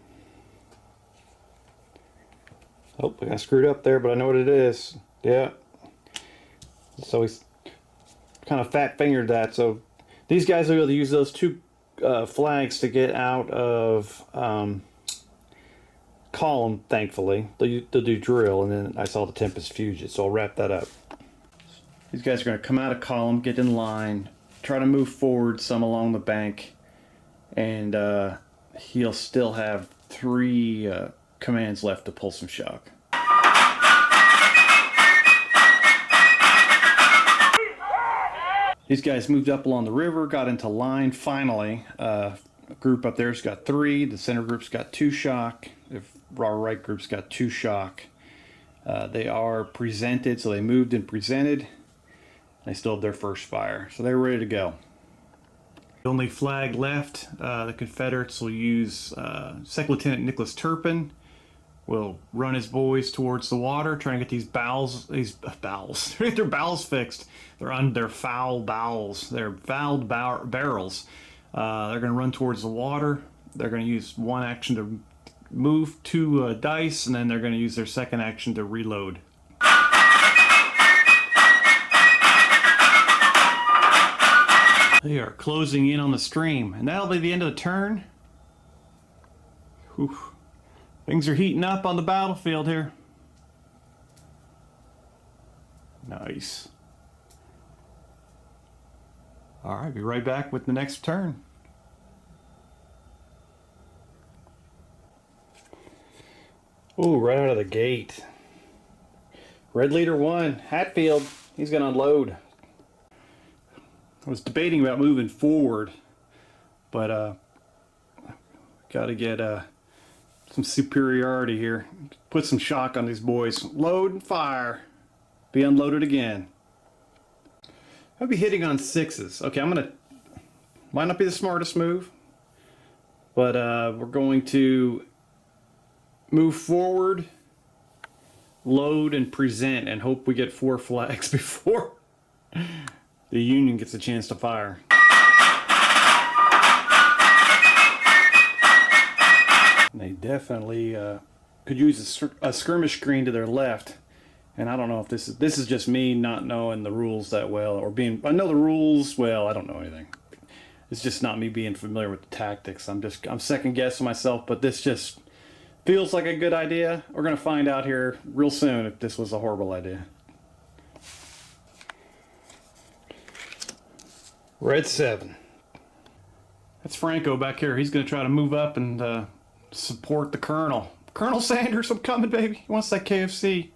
Oh, I got screwed up there, but I know what it is. Yeah. So he's kind of fat-fingered that. So these guys will be able to use those 2 flags to get out of column, thankfully. They'll do drill, and then I saw the Tempest Fugit, so I'll wrap that up. These guys are going to come out of column, get in line, try to move forward some along the bank, and he'll still have 3 commands left to pull some shock. These guys moved up along the river, got into line finally. A group up there's got 3, the center group's got 2 shock, the right group's got 2 shock. They are presented, so they moved and presented. They still have their first fire, so they're ready to go. The only flag left, the Confederates will use Second Lieutenant Nicholas Turpin. Will run his boys towards the water, trying to get these bowels, their bowels fixed. They're on their foul bowels, their fouled barrels. They're going to run towards the water. They're going to use 1 action to move 2 dice, and then they're going to use their second action to reload. They are closing in on the stream, and that'll be the end of the turn. Whew. Things are heating up on the battlefield here. Nice. All right, be right back with the next turn. Ooh, right out of the gate. Red leader 1, Hatfield. He's going to unload. I was debating about moving forward, but got to get some superiority here. Put some shock on these boys. Load and fire. Be unloaded again. I'll be hitting on 6s. Okay, might not be the smartest move, but we're going to move forward, load, and present, and hope we get 4 flags before the Union gets a chance to fire. They definitely could use a skirmish screen to their left, and I don't know if this is just me not knowing the rules that well, or I know the rules well. I don't know anything. It's just not me being familiar with the tactics. I'm second guessing myself, but this just Feels like a good idea. We're going to find out here real soon if this was a horrible idea. Red 7. That's Franco back here. He's going to try to move up and support the Colonel. Colonel Sanders, I'm coming, baby. He wants that KFC.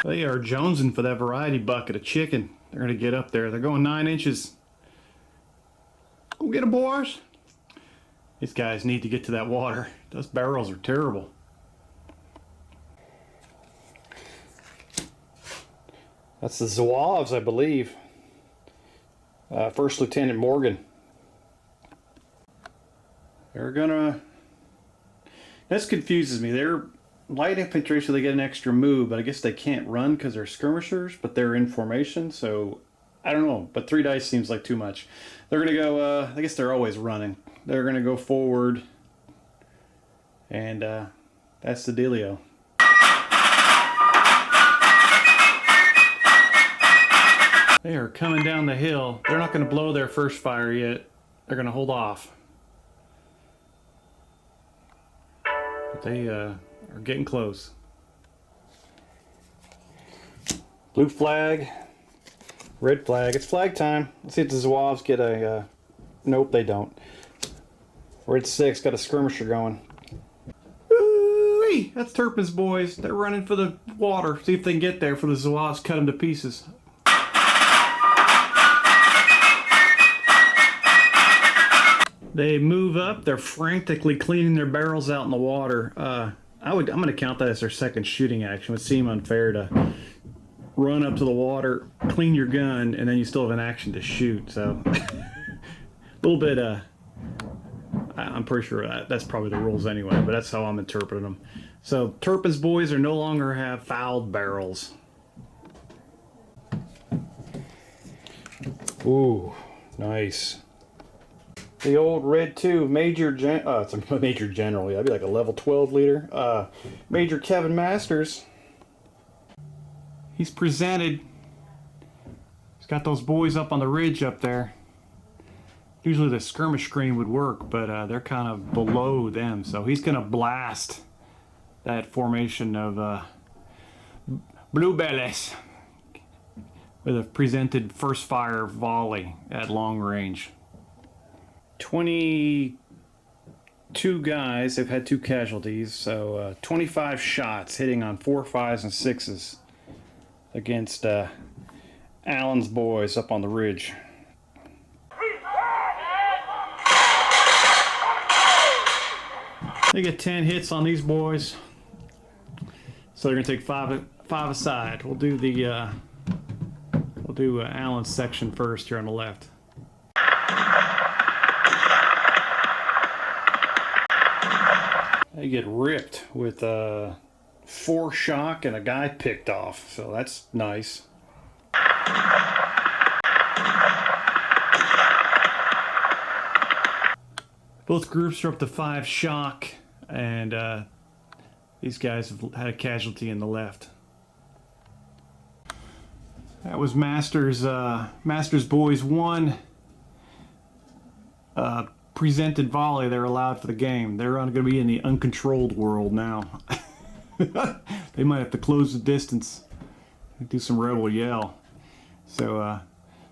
They are jonesing for that variety bucket of chicken. They're going to get up there. They're going 9 inches. Go get them, boys. These guys need to get to that water. Those barrels are terrible. That's the Zouaves, I believe. First Lieutenant Morgan. They're gonna... This confuses me. They're light infantry, so they get an extra move, but I guess they can't run because they're skirmishers, but they're in formation, so I don't know. But 3 dice seems like too much. They're gonna go, I guess they're always running. They're gonna go forward, and that's the dealio. They are coming down the hill. They're not going to blow their first fire yet. They're going to hold off. But they are getting close. Blue flag, red flag. It's flag time. Let's see if the Zouaves get a... nope, they don't. Red 6 got a skirmisher going. Ooh-wee! That's Turpin's boys. They're running for the water. See if they can get there before the Zouaves cut them to pieces. They move up. They're frantically cleaning their barrels out in the water. I'm going to count that as their second shooting action. It would seem unfair to run up to the water, clean your gun, and then you still have an action to shoot. So, a little bit. I'm pretty sure that's probably the rules anyway, but that's how I'm interpreting them. So, Turpin's boys are no longer have fouled barrels. Ooh, nice. The old Red 2 it's a Major General, yeah, that'd be like a level 12 leader. Major Kevin Masters. He's presented. He's got those boys up on the ridge up there. Usually the skirmish screen would work, but they're kind of below them. So he's going to blast that formation of Bluegrass with a presented first fire volley at long range. 22 guys have had 2 casualties, so 25 shots hitting on 4, 5s, and 6s against Allen's boys up on the ridge. They get 10 hits on these boys, so they're gonna take 5 aside. We'll do Allen's section first here on the left. They get ripped with 4 shock and a guy picked off, so that's nice. Both groups are up to 5 shock, and these guys have had a casualty in the left. That was Masters boys 1. Presented volley. They're allowed for the game. They're going to be in the uncontrolled world now. They might have to close the distance and do some rebel yell. So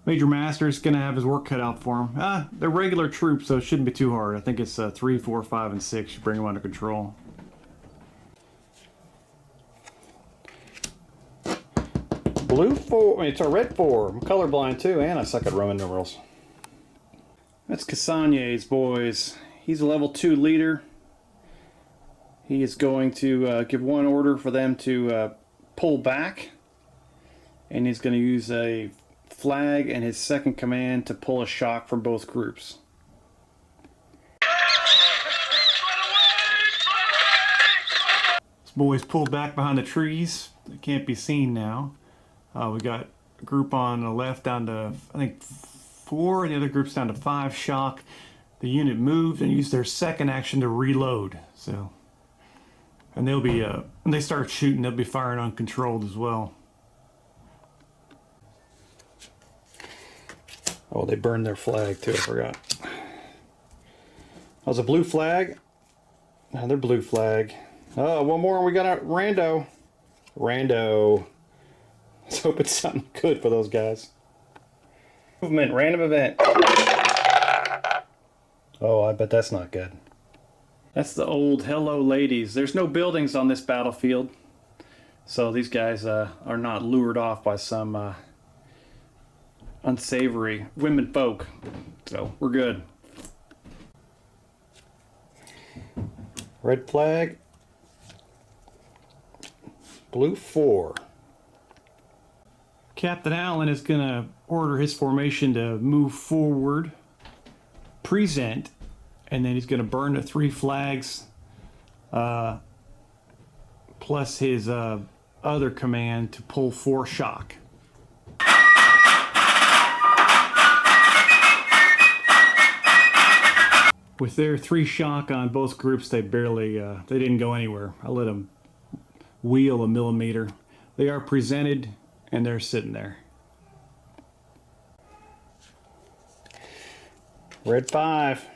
Major Master's going to have his work cut out for him. They're regular troops, so it shouldn't be too hard. I think it's 3, 4, 5, and 6. You bring them under control. Blue 4. It's a red 4. I'm colorblind too, and I suck at Roman numerals. That's Cassagne's boys. He's a level 2 leader. He is going to give one order for them to pull back. And he's going to use a flag and his second command to pull a shock from both groups. These boys pulled back behind the trees. They can't be seen now. We got a group on the left down to, I think, 4, and the other group's down to 5 shock. The unit moved and used their second action to reload. So, and they'll be when they start shooting, they'll be firing uncontrolled as well. Oh, they burned their flag too. I forgot. was a blue flag. Another blue flag. Oh, one more and we got a rando. Rando. Let's hope it's something good for those guys. Movement, random event. Oh, I bet that's not good. That's the old hello ladies. There's no buildings on this battlefield. So these guys are not lured off by some unsavory women folk. So we're good. Red flag. Blue 4. Captain Allen is going to order his formation to move forward, present, and then he's going to burn the 3 flags plus his other command to pull 4 shock. With their 3 shock on both groups, they barely, they didn't go anywhere. I let them wheel a millimeter. They are presented and they're sitting there. Red 5.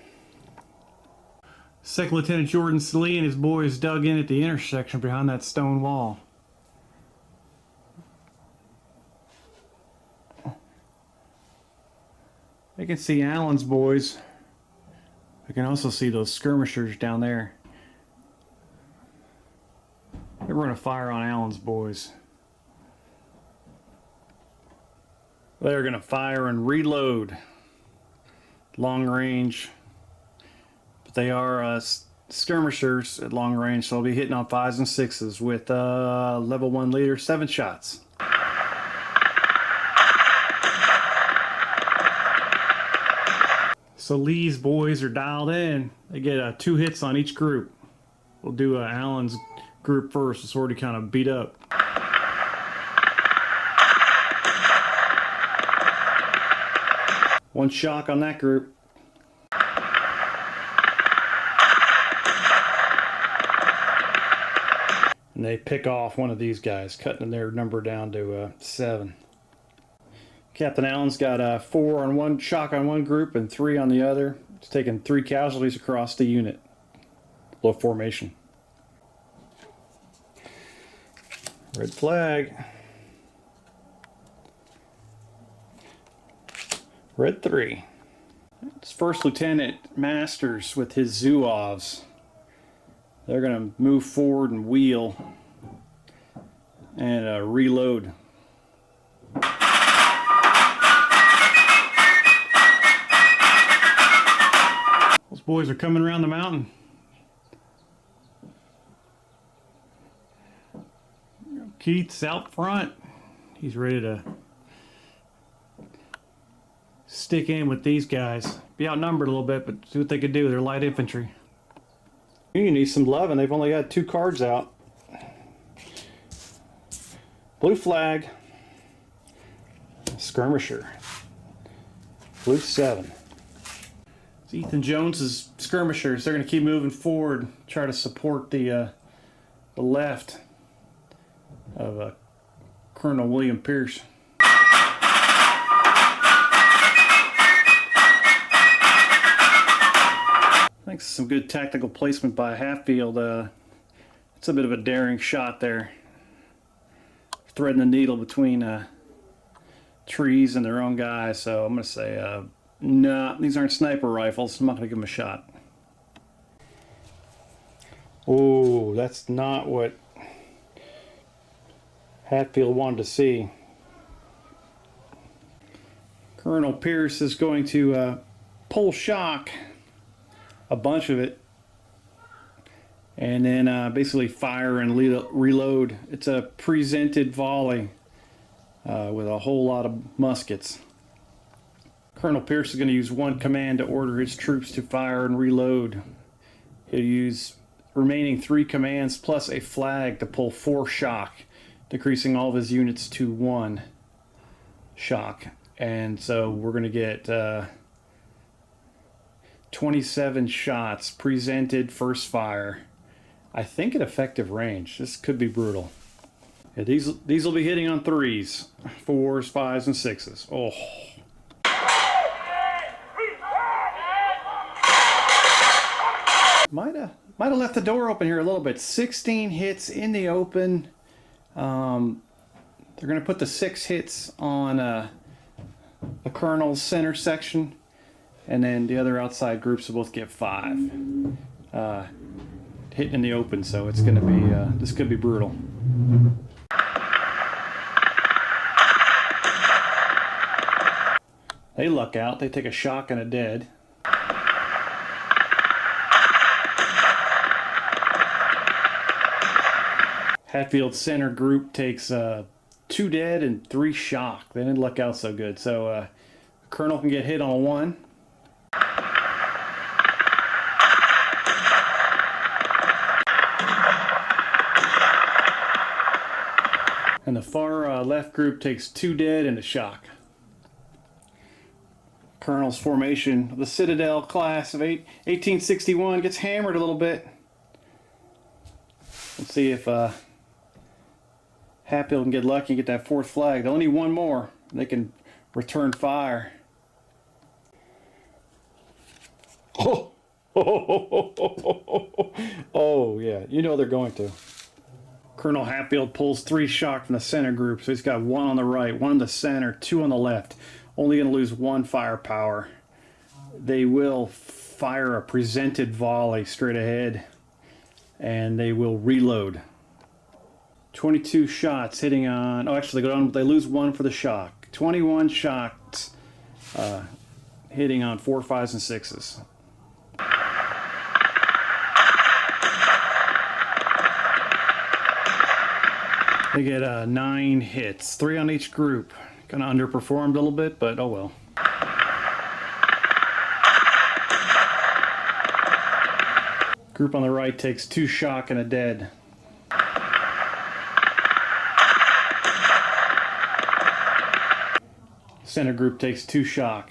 Second Lieutenant Jordan Slee and his boys dug in at the intersection behind that stone wall. You can see Allen's boys. You can also see those skirmishers down there. They're going to fire on Allen's boys. They're going to fire and reload. Long range. But they are skirmishers at long range, so they'll be hitting on 5s and 6s with level 1 leader, 7 shots. So Lee's boys are dialed in. They get 2 hits on each group. We'll do Allen's group first. It's already kind of beat up. One shock on that group. And they pick off one of these guys, cutting their number down to 7. Captain Allen's got 4 on one shock on one group and 3 on the other. It's taking 3 casualties across the unit. Low formation. Red flag. Red 3. It's First Lieutenant Masters with his Zouaves. They're going to move forward and wheel and reload. Those boys are coming around the mountain. Keith's out front. He's ready to stick in with these guys. Be outnumbered a little bit, but see what they can do. They're light infantry. You need some love, and they've only got 2 cards out. Blue flag. Skirmisher. Blue 7. It's Ethan Jones's skirmishers. They're going to keep moving forward, try to support the left of Colonel William Pierce. I think some good tactical placement by Hatfield. It's a bit of a daring shot there. Threading the needle between trees and their own guys. So I'm going to say, no, these aren't sniper rifles. I'm not going to give them a shot. Oh, that's not what Hatfield wanted to see. Colonel Pierce is going to pull shock, a bunch of it, and then basically fire and reload. It's a presented volley with a whole lot of muskets. Colonel Pierce is going to use 1 command to order his troops to fire and reload. He'll use remaining 3 commands plus a flag to pull 4 shock, decreasing all of his units to 1 shock. And so we're going to get 27 shots presented first fire. I think at effective range. This could be brutal. Yeah, these will be hitting on 3s, 4s, 5s, and 6s. Oh. Might have left the door open here a little bit. 16 hits in the open. They're going to put the 6 hits on the Colonel's center section, and then the other outside groups will both get 5 hitting in the open. So it's going to be this could be brutal. They luck out. They take a shock and a dead. Hatfield's center group takes 2 dead and 3 shock. They didn't luck out so good. So Colonel can get hit on a 1. And the far left group takes 2 dead and a shock. Colonel's formation, the Citadel class of 1861, gets hammered a little bit. Let's see if Hatfield can get lucky and get that 4th flag. They'll need 1 more. They can return fire. Oh, oh yeah, you know they're going to. Colonel Hatfield pulls 3 shock from the center group, so he's got 1 on the right, 1 in the center, 2 on the left. Only going to lose 1 firepower. They will fire a presented volley straight ahead, and they will reload. 22 shots hitting on. Oh, actually, they lose 1 for the shock. 21 shots hitting on 4, 5s, and 6s. They get 9 hits, 3 on each group. Kind of underperformed a little bit, but oh well. Group on the right takes 2 shock and a dead. Center group takes 2 shock.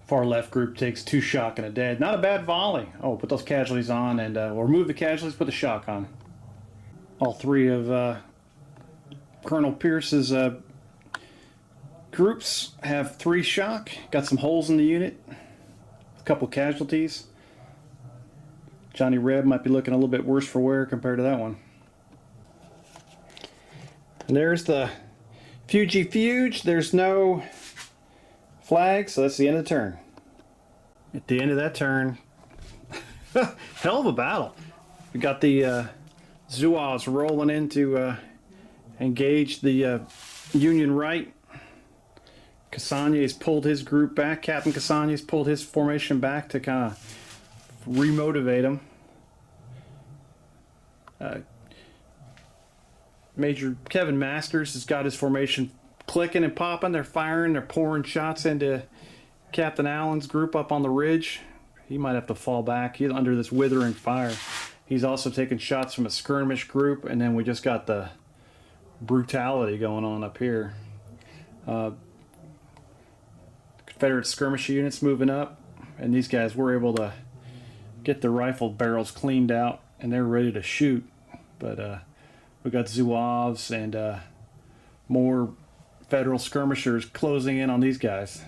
Far left group takes 2 shock and a dead. Not a bad volley. Oh, put those casualties on, and we'll remove the casualties, put the shock on. All 3 of Colonel Pierce's groups have 3 shock. Got some holes in the unit. A couple casualties. Johnny Reb might be looking a little bit worse for wear compared to that one. And there's the Fuge. There's no flag, so that's the end of the turn. At the end of that turn, hell of a battle. We got the Zouaves rolling in to engage the Union right. Casagne's pulled his group back. Captain Casagne's pulled his formation back to kind of remotivate him. Major Kevin Masters has got his formation clicking and popping. They're firing. They're pouring shots into Captain Allen's group up on the ridge. He might have to fall back. He's under this withering fire. He's also taking shots from a skirmish group, and then we just got the brutality going on up here. Confederate skirmish units moving up, and these guys were able to get the rifle barrels cleaned out, and they're ready to shoot. But we got Zouaves and more Federal skirmishers closing in on these guys.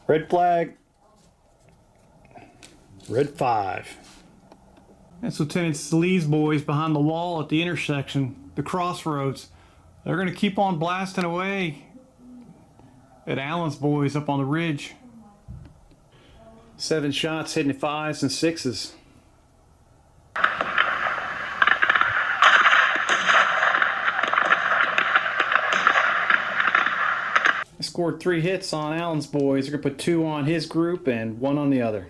Red flag. Red 5. That's Lieutenant Lee's boys behind the wall at the intersection, the crossroads. They're going to keep on blasting away at Allen's boys up on the ridge. 7 shots hitting 5s and 6s. I scored 3 hits on Allen's boys. They're going to put 2 on his group and 1 on the other.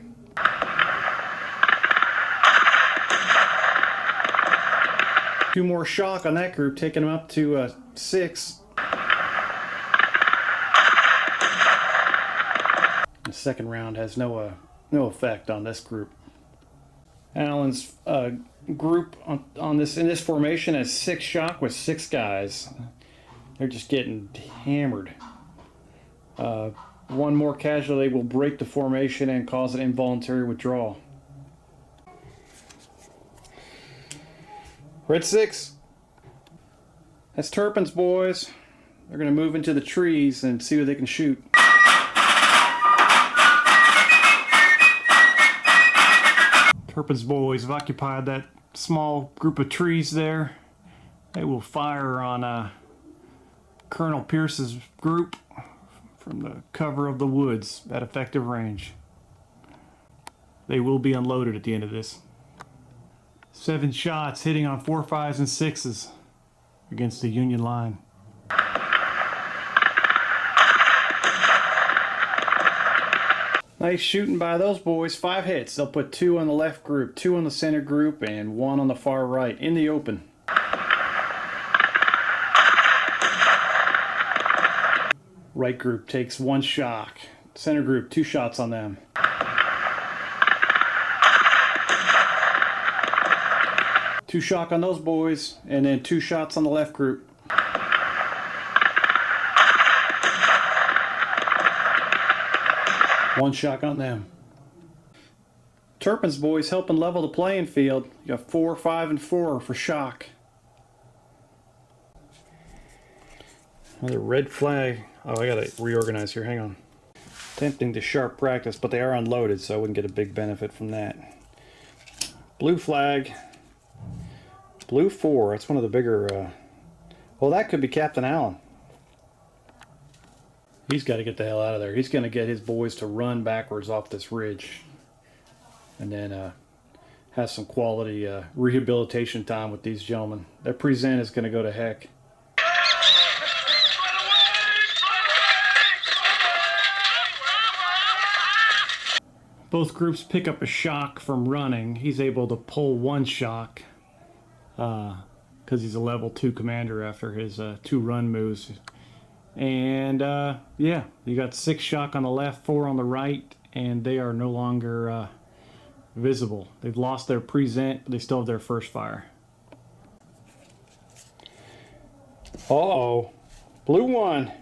Two more shock on that group, taking them up to 6. The second round has no effect on this group. Allen's group in this formation has 6 shock with 6 guys. They're just getting hammered. 1 more casualty will break the formation and cause an involuntary withdrawal. Red 6. That's Turpin's boys. They're going to move into the trees and see what they can shoot. Turpin's boys have occupied that small group of trees there. They will fire on Colonel Pierce's group from the cover of the woods at effective range. They will be unloaded at the end of this. 7 shots hitting on 4, 5s, and 6s against the Union line. Nice shooting by those boys. 5 hits. They'll put 2 on the left group, 2 on the center group, and 1 on the far right in the open. Right group takes 1 shock. Center group, 2 shots on them. Two shock on those boys, and then 2 shots on the left group. One shock on them. Turpin's boys helping level the playing field. You got 4, 5, and 4 for shock. Another red flag. Oh, I gotta reorganize here. Hang on. Tempting to sharp practice, but they are unloaded, so I wouldn't get a big benefit from that. Blue flag. Blue 4. That's one of the bigger. Well, that could be Captain Allen. He's got to get the hell out of there. He's going to get his boys to run backwards off this ridge. And then have some quality rehabilitation time with these gentlemen. Their present is going to go to heck. Both groups pick up a shock from running. He's able to pull 1 shock because he's a level 2 commander after his 2 run moves. And yeah, you got 6 shock on the left, 4 on the right, and they are no longer visible. They've lost their present, but they still have their first fire. Uh-oh. Blue 1.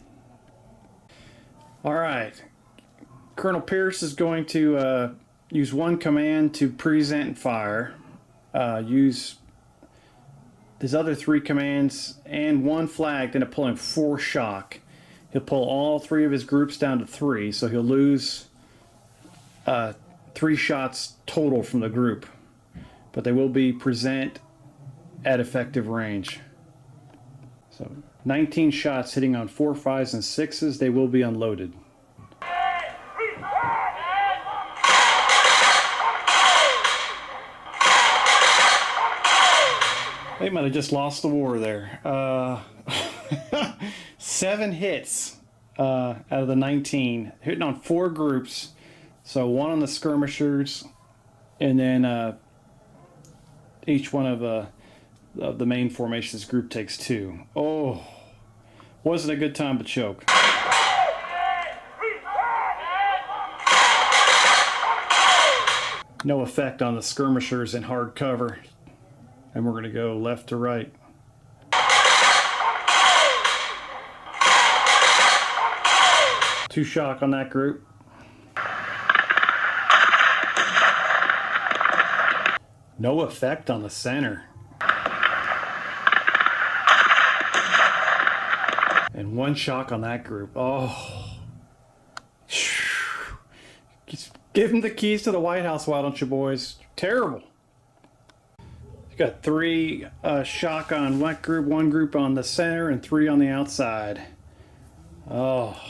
All right. Colonel Pierce is going to use 1 command to present and fire. Use his other 3 commands and 1 flag to end up pulling 4 shock. He'll pull all 3 of his groups down to 3, so he'll lose 3 shots total from the group. But they will be present at effective range. So 19 shots hitting on 4, 5s, and 6s. They will be unloaded. They might have just lost the war there. 7 hits out of the 19, hitting on 4 groups. So 1 on the skirmishers, and then each one of the main formations group takes 2. Oh, wasn't a good time to choke. No effect on the skirmishers in hard cover. And we're going to go left to right. Two shock on that group. No effect on the center. And 1 shock on that group. Oh. Give them the keys to the White House, why don't you, boys? Terrible. You got 3 shock on one group, 1 group on the center, and 3 on the outside. Oh.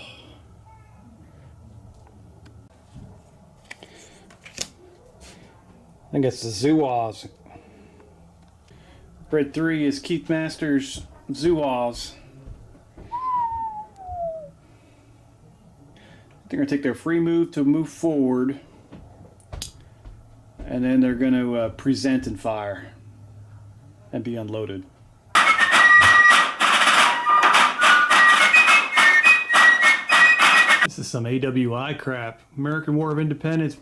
I think it's the Zouaves. Red 3 is Keith Masters' Zouaves. They're going to take their free move to move forward. And then they're going to present and fire. And be unloaded. This is some AWI crap. American War of Independence.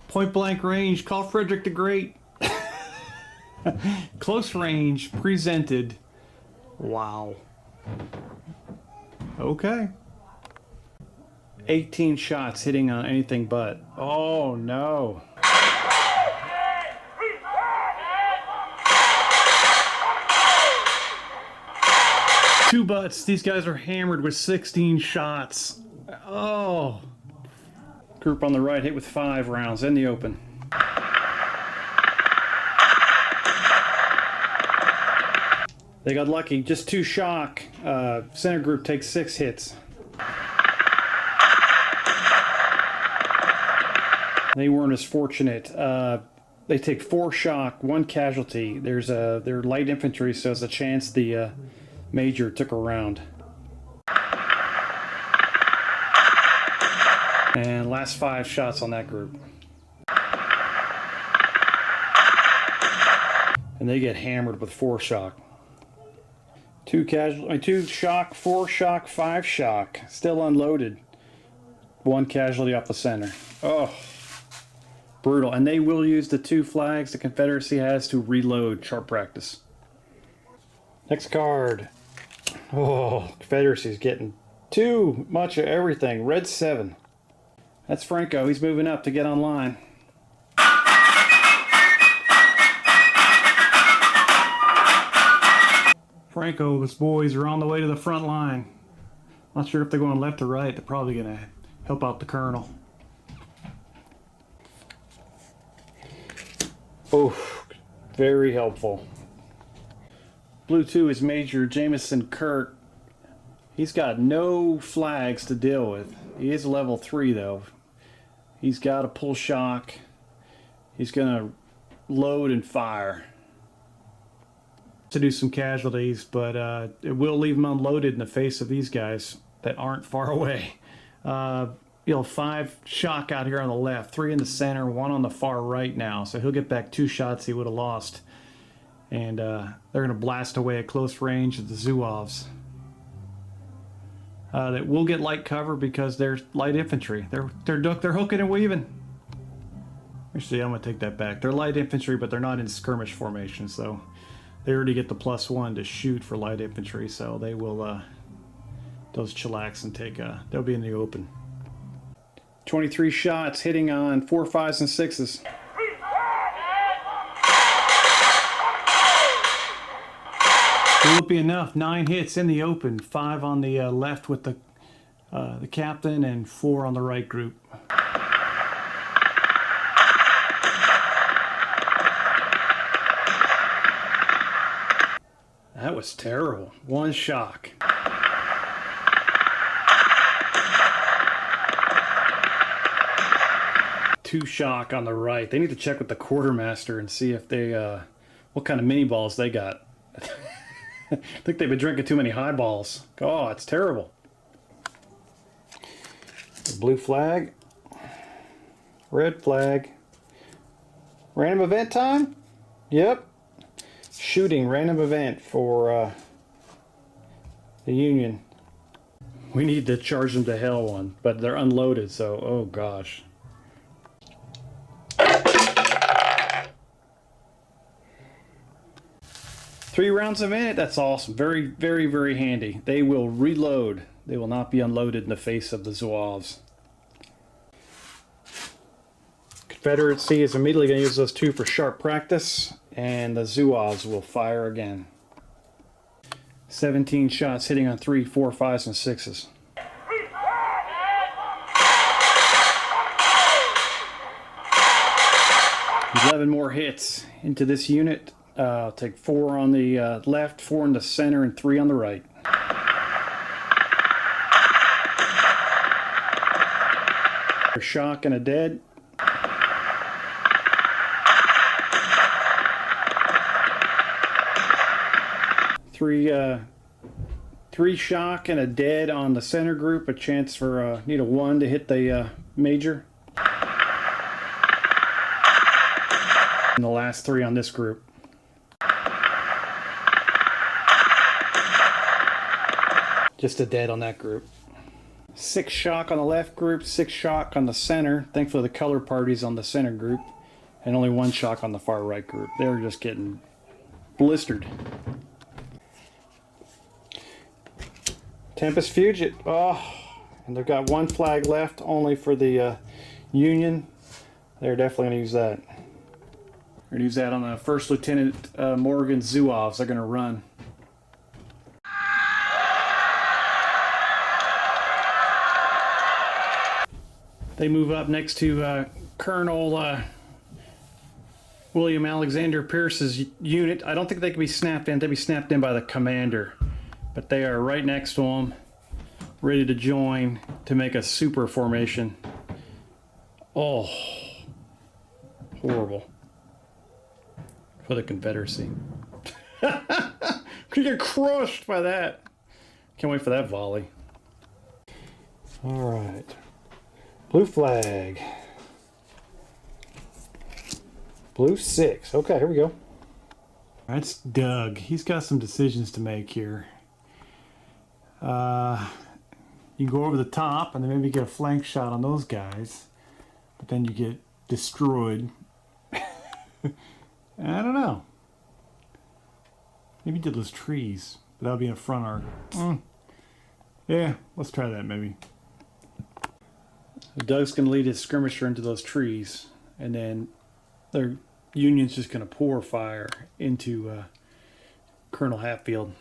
Point blank range. Call Frederick the Great. Close range. Presented. Wow. Okay. 18 shots hitting on anything but. Oh no. Two butts. These guys are hammered with 16 shots. Oh. Group on the right hit with 5 rounds in the open. They got lucky. Just 2 shock. Center group takes 6 hits. They weren't as fortunate. They take 4 shock, 1 casualty. They're light infantry, so there's a chance the major took a round. And last 5 shots on that group. And they get hammered with 4 shock. 2 shock, 4 shock, 5 shock. Still unloaded. 1 casualty off the center. Oh, brutal. And they will use the 2 flags the Confederacy has to reload sharp practice. Next card. Oh, Confederacy's getting too much of everything. Red 7. That's Franco. He's moving up to get online. Franco's boys are on the way to the front line. Not sure if they're going left or right. They're probably going to help out the colonel. Oh, very helpful. Blue 2 is Major Jameson Kirk. He's got no flags to deal with. He is level 3 though. He's got to pull shock. He's going to load and fire to do some casualties, but it will leave him unloaded in the face of these guys that aren't far away. 5 shock out here on the left, 3 in the center, 1 on the far right now. So he'll get back 2 shots he would have lost. And they're going to blast away at close range at the Zouaves. That will get light cover because they're light infantry. They're hooking and weaving. Actually, I'm going to take that back. They're light infantry, but they're not in skirmish formation, so they already get the +1 to shoot for light infantry. So they will those chillax and they'll be in the open. 23 shots hitting on 4, 5s, and 6s. It won't be enough. 9 hits in the open. 5 on the left with the captain and 4 on the right group. That was terrible. 1 shock. Two shock on the right. They need to check with the quartermaster and see if they what kind of mini balls they got. I think they've been drinking too many highballs. Oh, it's terrible. Blue flag. Red flag. Random event time? Yep. Shooting random event for the Union. We need to charge them to hell one, but they're unloaded, so oh gosh. Three rounds a minute, that's awesome. Very, very, very handy. They will reload. They will not be unloaded in the face of the Zouaves. Confederacy is immediately going to use those 2 for sharp practice, and the Zouaves will fire again. 17 shots hitting on 3, 4, 5s, and 6s. $11 more hits into this unit. I'll take 4 on the left, 4 in the center, and 3 on the right. A shock and a dead. Three shock and a dead on the center group. A chance for need a 1 to hit the major. And the last 3 on this group. Just a dead on that group. 6 shock on the left group, 6 shock on the center. Thankfully the color party's on the center group. And only 1 shock on the far right group. They're just getting blistered. Tempest Fugit. Oh, and they've got 1 flag left only for the Union. They're definitely going to use that. They're going to use that on the 1st Lieutenant Morgan Zouaves. They're going to run. They move up next to Colonel William Alexander Pierce's unit. I don't think they can be snapped in. They'd be snapped in by the commander. But they are right next to him, ready to join to make a super formation. Oh, horrible for the Confederacy. Could get crushed by that. Can't wait for that volley. All right, blue flag. Blue 6. Okay, here we go. That's Doug. He's got some decisions to make here. You can go over the top and then maybe get a flank shot on those guys, but then you get destroyed. I don't know. Maybe did those trees, but that would be in a front arc. Yeah, let's try that maybe. Doug's going to lead his skirmisher into those trees, and then their Union's just going to pour fire into Colonel Hatfield.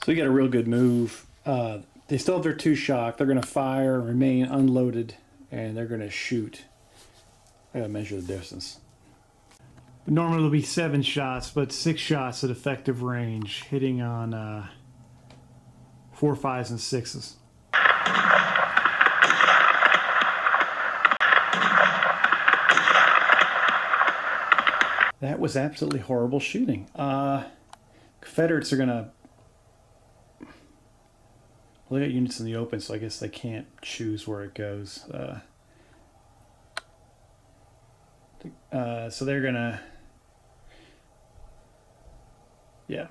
So we got a real good move. They still have their 2 shock. They're going to fire, remain unloaded, and they're going to shoot. I got to measure the distance. Normally it'll be 7 shots, but 6 shots at effective range, hitting on 4, 5s, and 6s. That was absolutely horrible shooting. Confederates are gonna. Well, they got units in the open, so I guess they can't choose where it goes. So they're gonna. Yeah.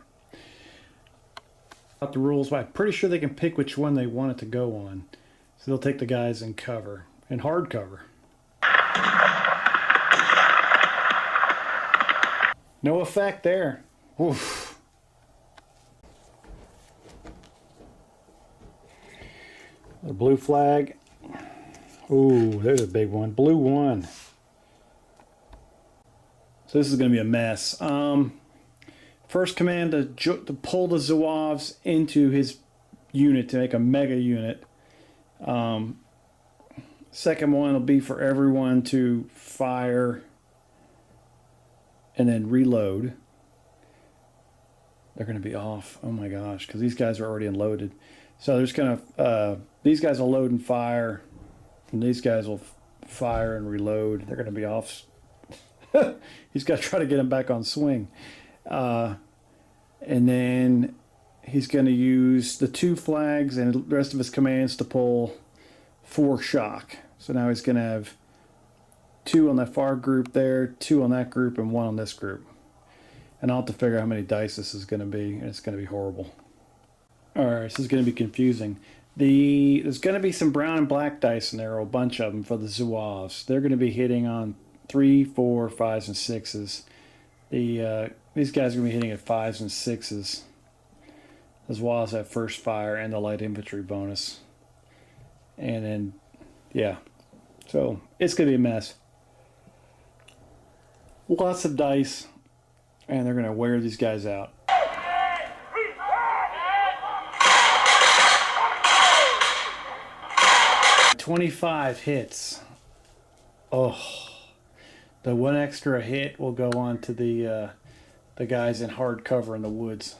About the rules, but I'm pretty sure they can pick which one they want it to go on. So they'll take the guys in cover, in hard cover. No effect there. Oof. The blue flag. Ooh, there's a big one. Blue 1. So this is going to be a mess. First command to pull the Zouaves into his unit to make a mega unit. Second one will be for everyone to fire and then reload. They're going to be off. Oh my gosh, because these guys are already unloaded. So there's going to, these guys will load and fire, and these guys will fire and reload. They're going to be off. He's got to try to get them back on swing. And then he's going to use the 2 flags and the rest of his commands to pull 4 shock. So now he's going to have 2 on that far group there, 2 on that group, and 1 on this group. And I'll have to figure out how many dice this is going to be, and it's going to be horrible. Alright, this is going to be confusing. There's going to be some brown and black dice in there, a bunch of them, for the Zouaves. They're going to be hitting on 3, 4, 5s, and 6s. These guys are going to be hitting at 5s and 6s, as well as that first fire and the light infantry bonus. And then, yeah. So, it's going to be a mess. Lots of dice, and they're going to wear these guys out. $25 hits. Oh, the 1 extra hit will go on to the guys in hard cover in the woods.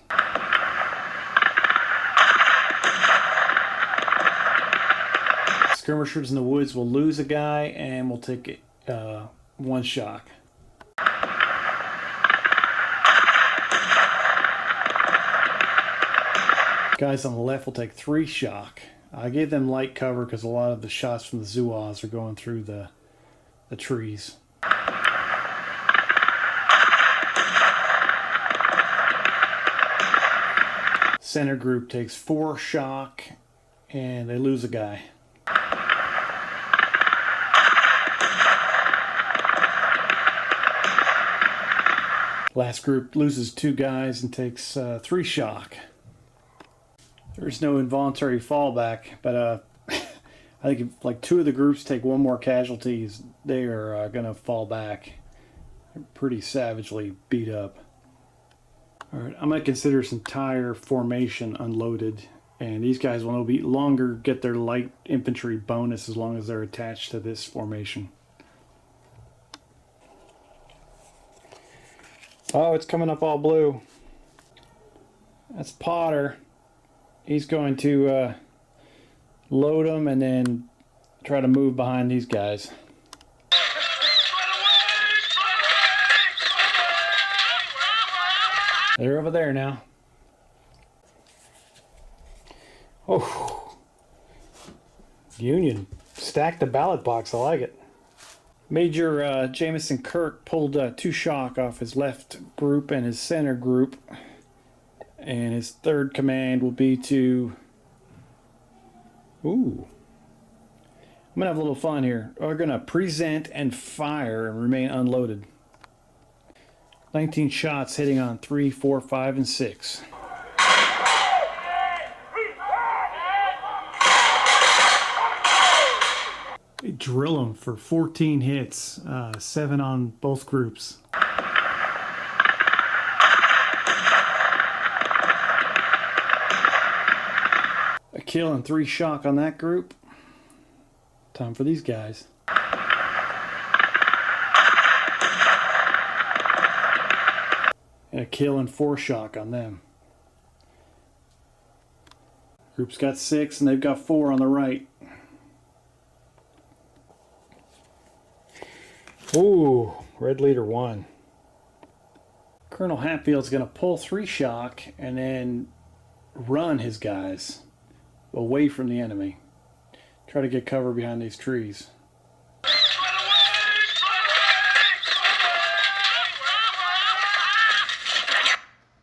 Skirmishers in the woods will lose a guy and will take 1 shock. Guys on the left will take 3 shock. I gave them light cover because a lot of the shots from the Zouaves are going through the trees. Center group takes 4 shock and they lose a guy. Last group loses 2 guys and takes 3 shock. There's no involuntary fallback, but I think if like 2 of the groups take 1 more casualties, they are going to fall back. They're pretty savagely beat up. All right, I'm going to consider this entire formation unloaded And these guys will no longer get their light infantry bonus as long as they're attached to this formation. Oh, it's coming up all blue. That's Potter. He's going to load them and then try to move behind these guys. They're over there now. Oh, Union stacked the ballot box. I like it. Major Jameson Kirk pulled 2 shock off his left group and his center group, and his third command will be to... Ooh. I'm gonna have a little fun here. We're gonna present and fire and remain unloaded. 19 shots hitting on 3, 4, 5, and 6. They drill them for 14 hits, 7 on both groups. A kill and 3 shock on that group. Time for these guys. And a kill and 4 shock on them. Group's got 6 and they've got 4 on the right. Ooh, red leader 1. Colonel Hatfield's going to pull 3 shock and then run his guys away from the enemy. Try to get cover behind these trees.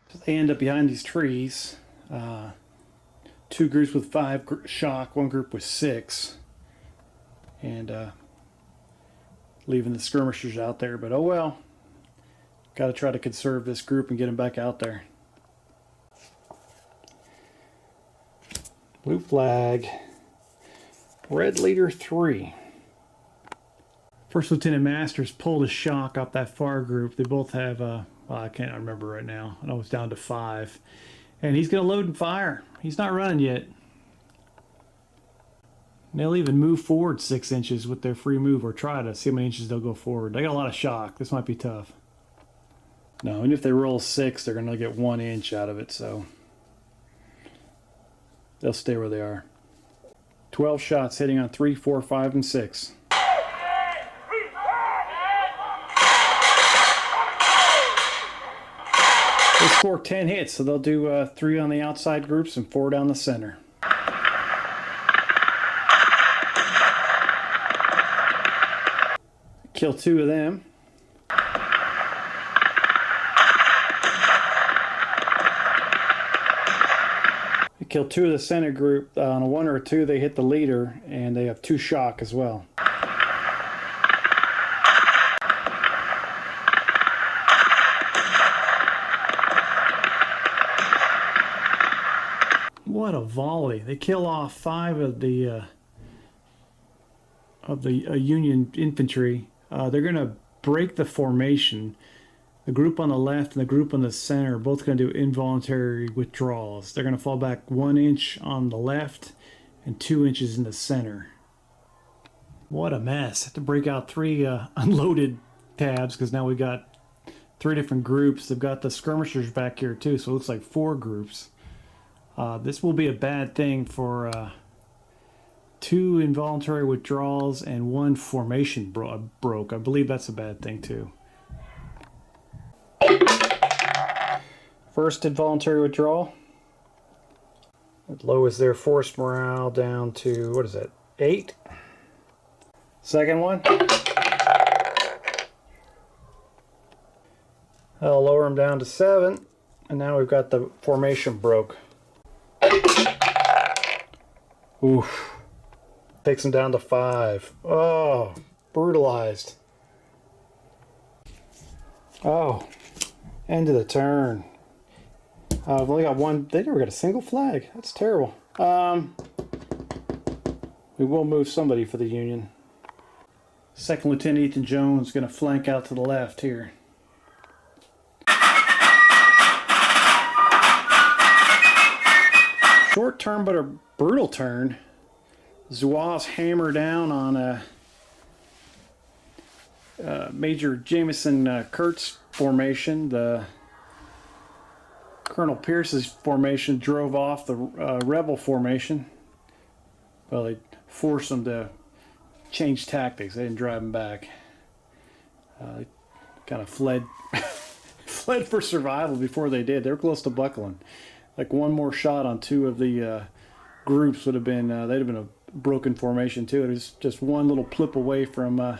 So they end up behind these trees. 2 groups with 5 shock, 1 group with 6. And leaving the skirmishers out there, but oh well. Got to try to conserve this group and get them back out there. Blue flag. Red leader 3. First Lieutenant Masters pulled a shock off that far group. They both have, well, I can't remember right now. I know it's down to 5. And he's going to load and fire. He's not running yet. And they'll even move forward 6 inches with their free move, or try to see how many inches they'll go forward. They got a lot of shock. This might be tough. No, and if they roll 6, they're going to get 1 inch out of it, so they'll stay where they are. 12 shots hitting on 3, 4, 5, and 6. They score 10 hits, so they'll do 3 on the outside groups and 4 down the center. Kill 2 of them. They kill 2 of the center group. On a 1 or a 2, they hit the leader, and they have 2 shock as well. What a volley. They kill off 5 of the Union infantry. They're going to break the formation. The group on the left and the group on the center are both going to do involuntary withdrawals. They're going to fall back 1 inch on the left and 2 inches in the center. What a mess. Have to break out 3 unloaded tabs because now we've got 3 different groups. They've got the skirmishers back here too, so it looks like 4 groups. This will be a bad thing for 2 involuntary withdrawals and 1 formation broke. I believe that's a bad thing too. First involuntary withdrawal. It lowers their force morale down to, what is that, 8? Second one. I'll lower them down to 7. And now we've got the formation broke. Oof. Takes them down to 5. Oh, brutalized. Oh, end of the turn. I've only got 1. They never got a single flag. That's terrible. We will move somebody for the Union. Second Lieutenant Ethan Jones going to flank out to the left here. Short turn, but a brutal turn. Zouaves hammer down on a Major Jameson Kurtz formation. The Colonel Pierce's formation drove off the rebel formation. Well, they forced them to change tactics. They didn't drive them back. They kind of fled fled for survival before they did. They were close to buckling. Like one more shot on two of the groups would have been, they'd have been a broken formation too. It was just one little plip away from a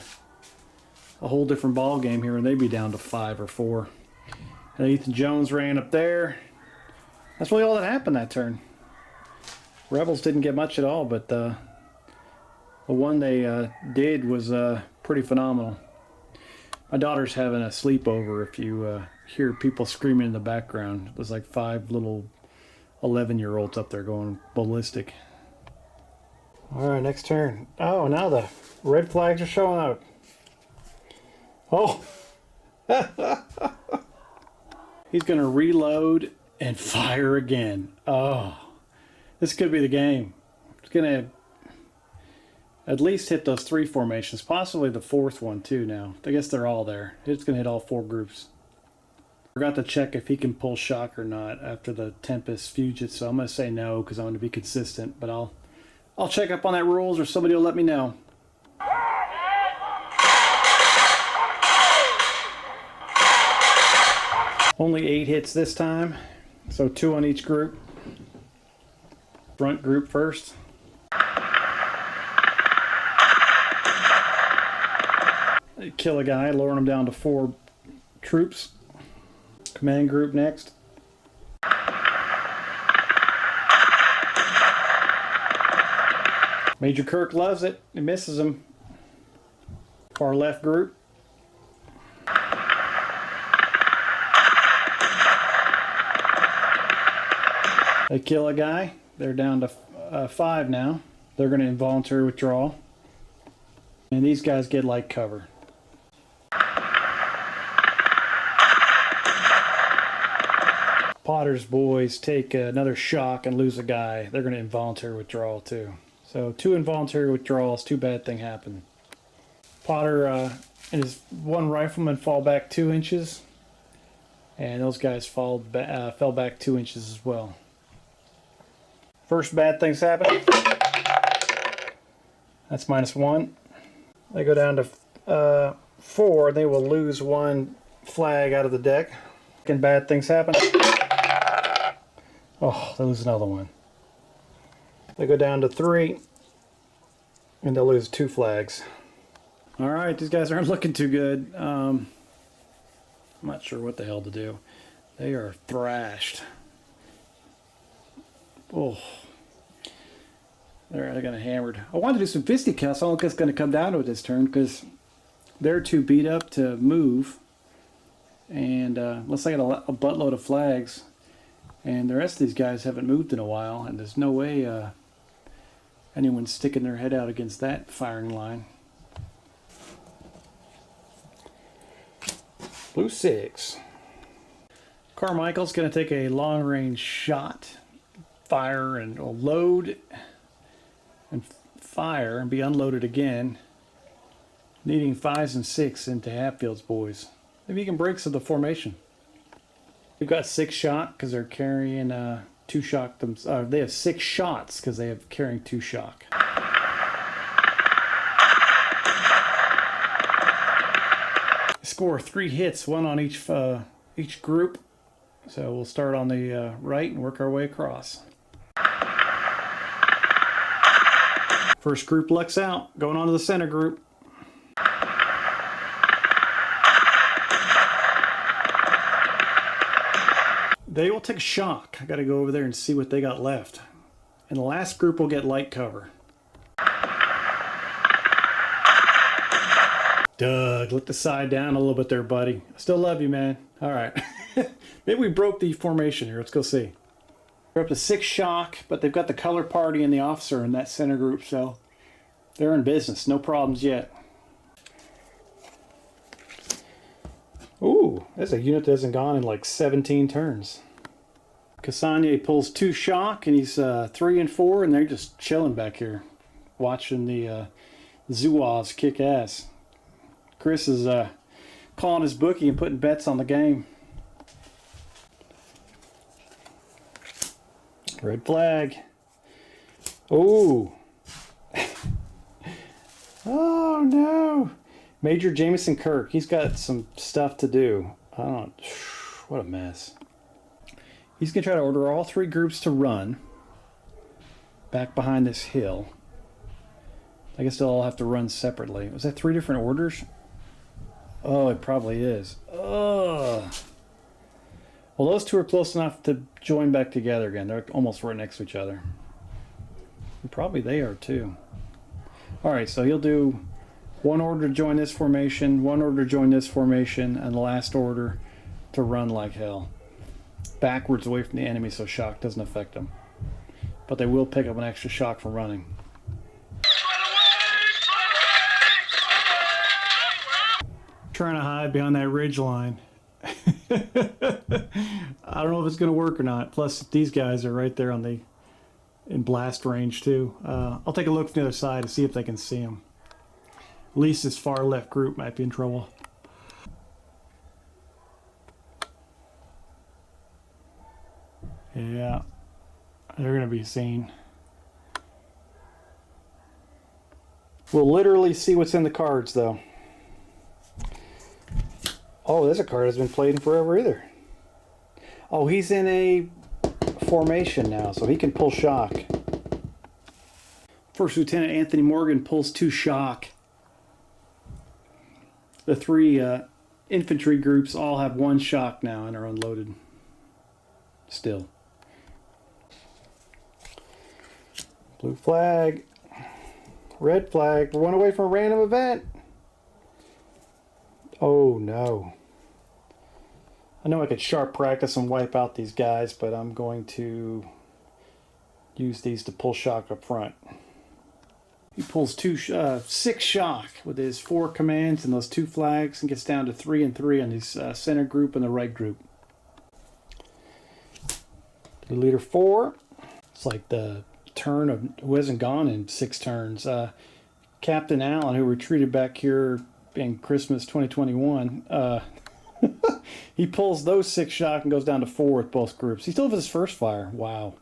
whole different ball game here, and they'd be down to 5 or 4. And Ethan Jones ran up there. That's really all that happened that turn. Rebels didn't get much at all, but the one they did was pretty phenomenal. My daughter's having a sleepover. If you hear people screaming in the background, there's like 5 little 11-year-olds up there going ballistic. All right, next turn. Oh, now the red flags are showing up. Oh. He's going to reload and fire again. Oh. This could be the game. It's going to at least hit those 3 formations, possibly the 4th one too now. I guess they're all there. It's going to hit all 4 groups. Forgot to check if he can pull shock or not after the Tempest Fugit, so I'm going to say no because I want to be consistent, but I'll check up on that rules or somebody will let me know. Only 8 hits this time, so 2 on each group. Front group first. Kill a guy, lowering him down to 4 troops. Command group next. Major Kirk loves it. He misses him. Far left group. They kill a guy. They're down to 5 now. They're going to involuntary withdrawal. And these guys get light cover. Potter's boys take another shock and lose a guy. They're going to involuntary withdrawal too. So 2 involuntary withdrawals, 2 bad things happen. Potter and his 1 rifleman fall back 2 inches. And those guys fell back 2 inches as well. First bad things happen. That's -1. They go down to 4. They will lose 1 flag out of the deck. Second bad things happen. Oh, they lose another one. They go down to 3. And they'll lose 2 flags. Alright, these guys aren't looking too good. I'm not sure what the hell to do. They are thrashed. Oh. They're going to hammered. I wanted to do some fisticuffs. I don't think it's going to come down to it this turn because they're too beat up to move. And unless I got a buttload of flags. And the rest of these guys haven't moved in a while. And there's no way anyone's sticking their head out against that firing line. Blue 6. Carmichael's going to take a long-range shot, fire, and load, and fire, and be unloaded again, needing 5s and 6 into Hatfield's boys. Maybe he can break some of the formation. They've got 6 shot because they're carrying 2 shock. They have 6 shots because they have carrying 2 shock. Score 3 hits, 1 on each group. So we'll start on the right and work our way across. First group lucks out, going on to the center group. They will take a shock. I got to go over there and see what they got left. And the last group will get light cover. Doug, let the side down a little bit there, buddy. I still love you, man. All right. Maybe we broke the formation here. Let's go see. We're up to 6 shock, but they've got the color party and the officer in that center group, so they're in business. No problems yet. Ooh, that's a unit that hasn't gone in like 17 turns. Cassagna pulls 2 shock, and he's 3 and 4, and they're just chilling back here, watching the Zouaves kick ass. Chris is calling his bookie and putting bets on the game. Red flag. Oh. Oh no. Major Jameson Kirk. He's got some stuff to do. What a mess. He's going to try to order all 3 groups to run back behind this hill. I guess they'll all have to run separately. Was that 3 different orders? Oh, it probably is. Ugh. Well, those 2 are close enough to join back together again. They're almost right next to each other. And probably they are too. Alright, so he'll do 1 order to join this formation, 1 order to join this formation, and the last order to run like hell. Backwards away from the enemy so shock doesn't affect them. But they will pick up an extra shock from running. Trying to hide behind that ridge line. I don't know if it's going to work or not. Plus, these guys are right there in blast range too. I'll take a look from the other side to see if they can see him. At least this far left group might be in trouble. Yeah, they're going to be seen. We'll literally see what's in the cards though. Oh, there's a card that's been played in forever either. Oh, he's in a formation now, so he can pull shock. First Lieutenant Anthony Morgan pulls 2 shock. The 3 infantry groups all have 1 shock now and are unloaded. Still. Blue flag. Red flag. We're 1 away from a random event. Oh no. I know I could sharp practice and wipe out these guys, but I'm going to use these to pull shock up front. He pulls 6 shock with his 4 commands and those 2 flags and gets down to 3 and 3 on his center group and the right group. The leader 4. It's like the turn of who hasn't gone in 6 turns. Captain Allen, who retreated back here in Christmas 2021, he pulls those 6 shock and goes down to 4 with both groups. He still has his first fire. Wow.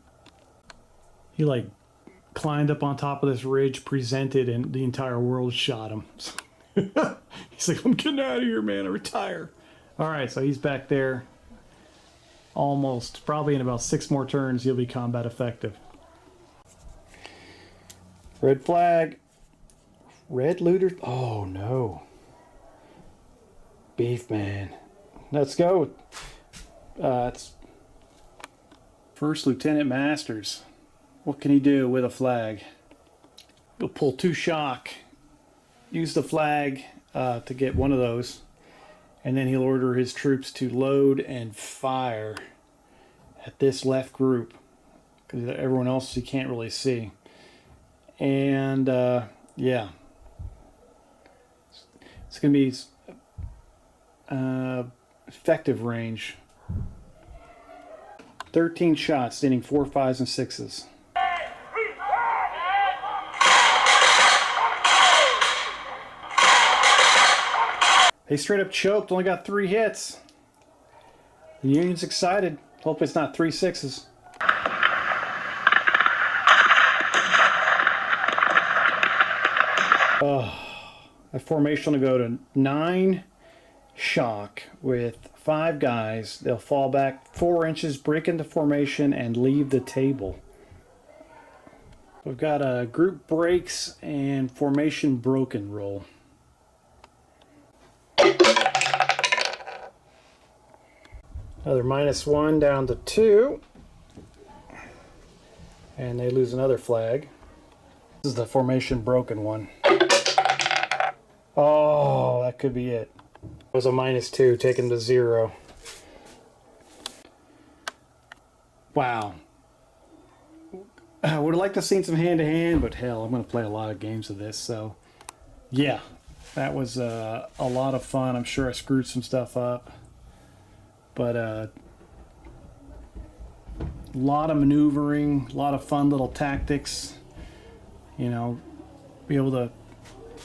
He like climbed up on top of this ridge, presented, and the entire world shot him. He's like, I'm getting out of here, man. I retire. All right, so he's back there. Almost, probably in about 6 more turns, he'll be combat effective. Red flag. Red looter. Oh no. Beef man. Let's go. It's First Lieutenant Masters. What can he do with a flag? He'll pull 2 shock. Use the flag to get 1 of those. And then he'll order his troops to load and fire at this left group. Because everyone else he can't really see. And yeah. It's going to be effective range. 13 shots, standing 4, 5s, and 6s. They straight up choked, only got 3 hits. The Union's excited. Hope it's not 3 6s. Oh, that formation will go to 9 shock with 5 guys. They'll fall back 4 inches, break into formation, and leave the table. We've got a group breaks and formation broken roll. Another -1 down to 2. And they lose another flag. This is the formation broken one. Oh, that could be it. It was a -2 taken to 0. Wow. I would have liked to have seen some hand-to-hand, but hell, I'm going to play a lot of games of this, so yeah. That was a lot of fun. I'm sure I screwed some stuff up. But A lot of maneuvering, a lot of fun little tactics. You know, be able to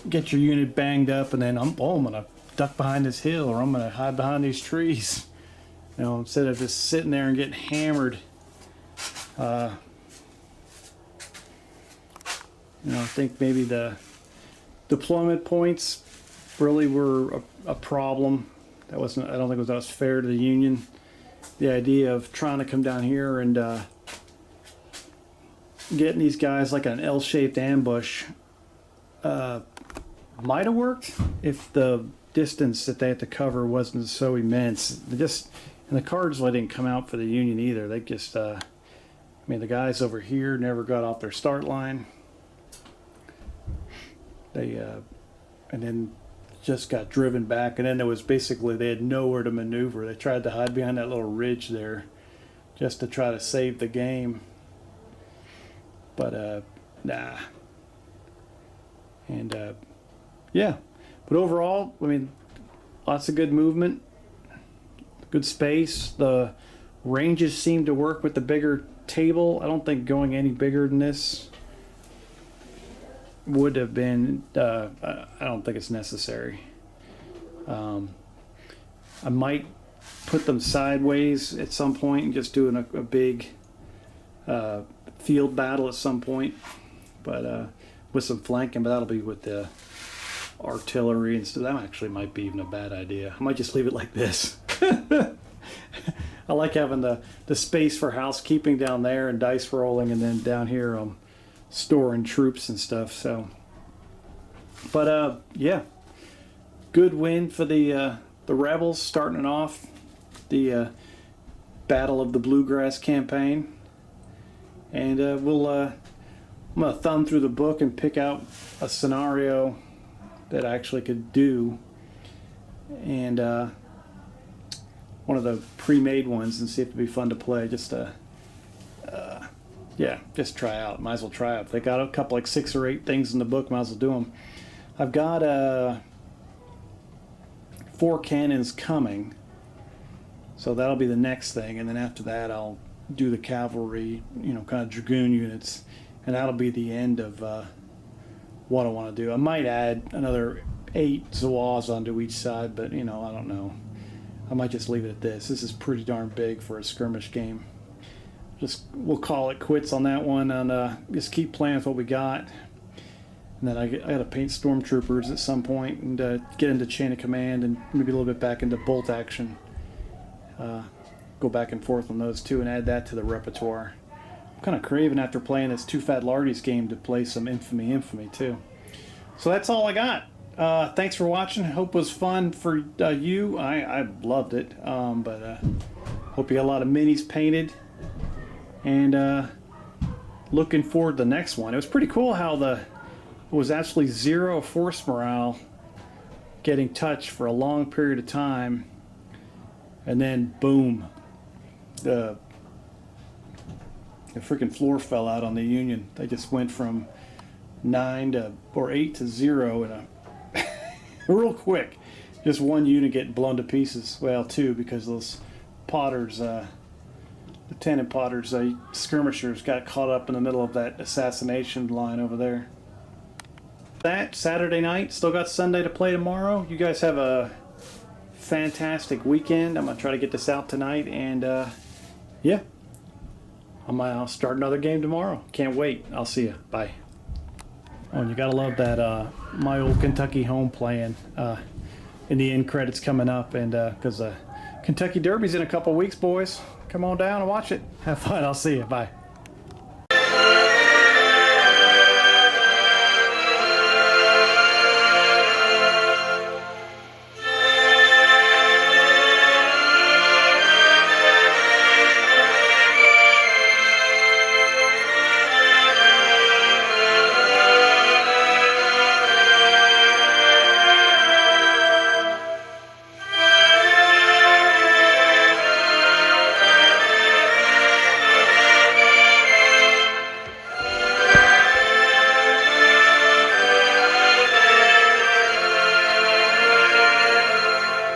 get your unit banged up, and then I'm gonna duck behind this hill, or I'm gonna hide behind these trees. You know, instead of just sitting there and getting hammered. You know, I think maybe the deployment points really were a problem. That wasn't. I don't think that was fair to the Union. The idea of trying to come down here and getting these guys like an L-shaped ambush might have worked if the distance that they had to cover wasn't so immense. And the cards really didn't come out for the Union either. They just, I mean, the guys over here never got off their start line. They, and then just got driven back, and then there was basically, they had nowhere to maneuver. They tried to hide behind that little ridge there just to try to save the game. But, nah. And, yeah. But overall, I mean, lots of good movement, good space. The ranges seem to work with the bigger table. I don't think going any bigger than this would have been, I don't think it's necessary. I might put them sideways at some point and just doing a big field battle at some point, but with some flanking, but that'll be with the artillery and stuff. That actually might be even a bad idea. I might just leave it like this. I like having the space for housekeeping down there and dice rolling, and then down here storing troops and stuff. So, but yeah, good win for the rebels, starting off the Battle of the Bluegrass campaign. And I'm gonna thumb through the book and pick out a scenario that I actually could do, and one of the pre-made ones, and see if it'd be fun to play. Just yeah, just try out. Might as well try out. They got a couple, like 6 or 8 things in the book. Might as well do them. I've got 4 cannons coming, so that'll be the next thing. And then after that, I'll do the cavalry, you know, kind of dragoon units, and that'll be the end of what I want to do. I might add another 8 Zawas onto each side, but you know, I don't know. I might just leave it at this. This is pretty darn big for a skirmish game. We'll call it quits on that one, and just keep playing with what we got. And then I got to paint stormtroopers at some point, and get into chain of command, and maybe a little bit back into bolt action. Go back and forth on those two, and add that to the repertoire. I'm kind of craving, after playing this Too Fat Lardy's game, to play some Infamy too. So that's all I got. Thanks for watching. Hope it was fun for you. I loved it. But hope you got a lot of minis painted. And looking forward to the next one. It was pretty cool how it was actually 0 force morale getting touched for a long period of time, and then boom, the freaking floor fell out on the Union. They just went from 8 to 0 in a real quick. Just one unit getting blown to pieces. Well, 2, because those Potters, Lieutenant Potter's skirmishers got caught up in the middle of that assassination line over there. That Saturday night, still got Sunday to play tomorrow. You guys have a fantastic weekend. I'm gonna try to get this out tonight, and yeah, I'll start another game tomorrow. Can't wait. I'll see you. Bye. Oh, and you gotta love that My Old Kentucky Home playing in the end credits coming up, and because Kentucky Derby's in a couple weeks, boys. Come on down and watch it. Have fun. I'll see you. Bye.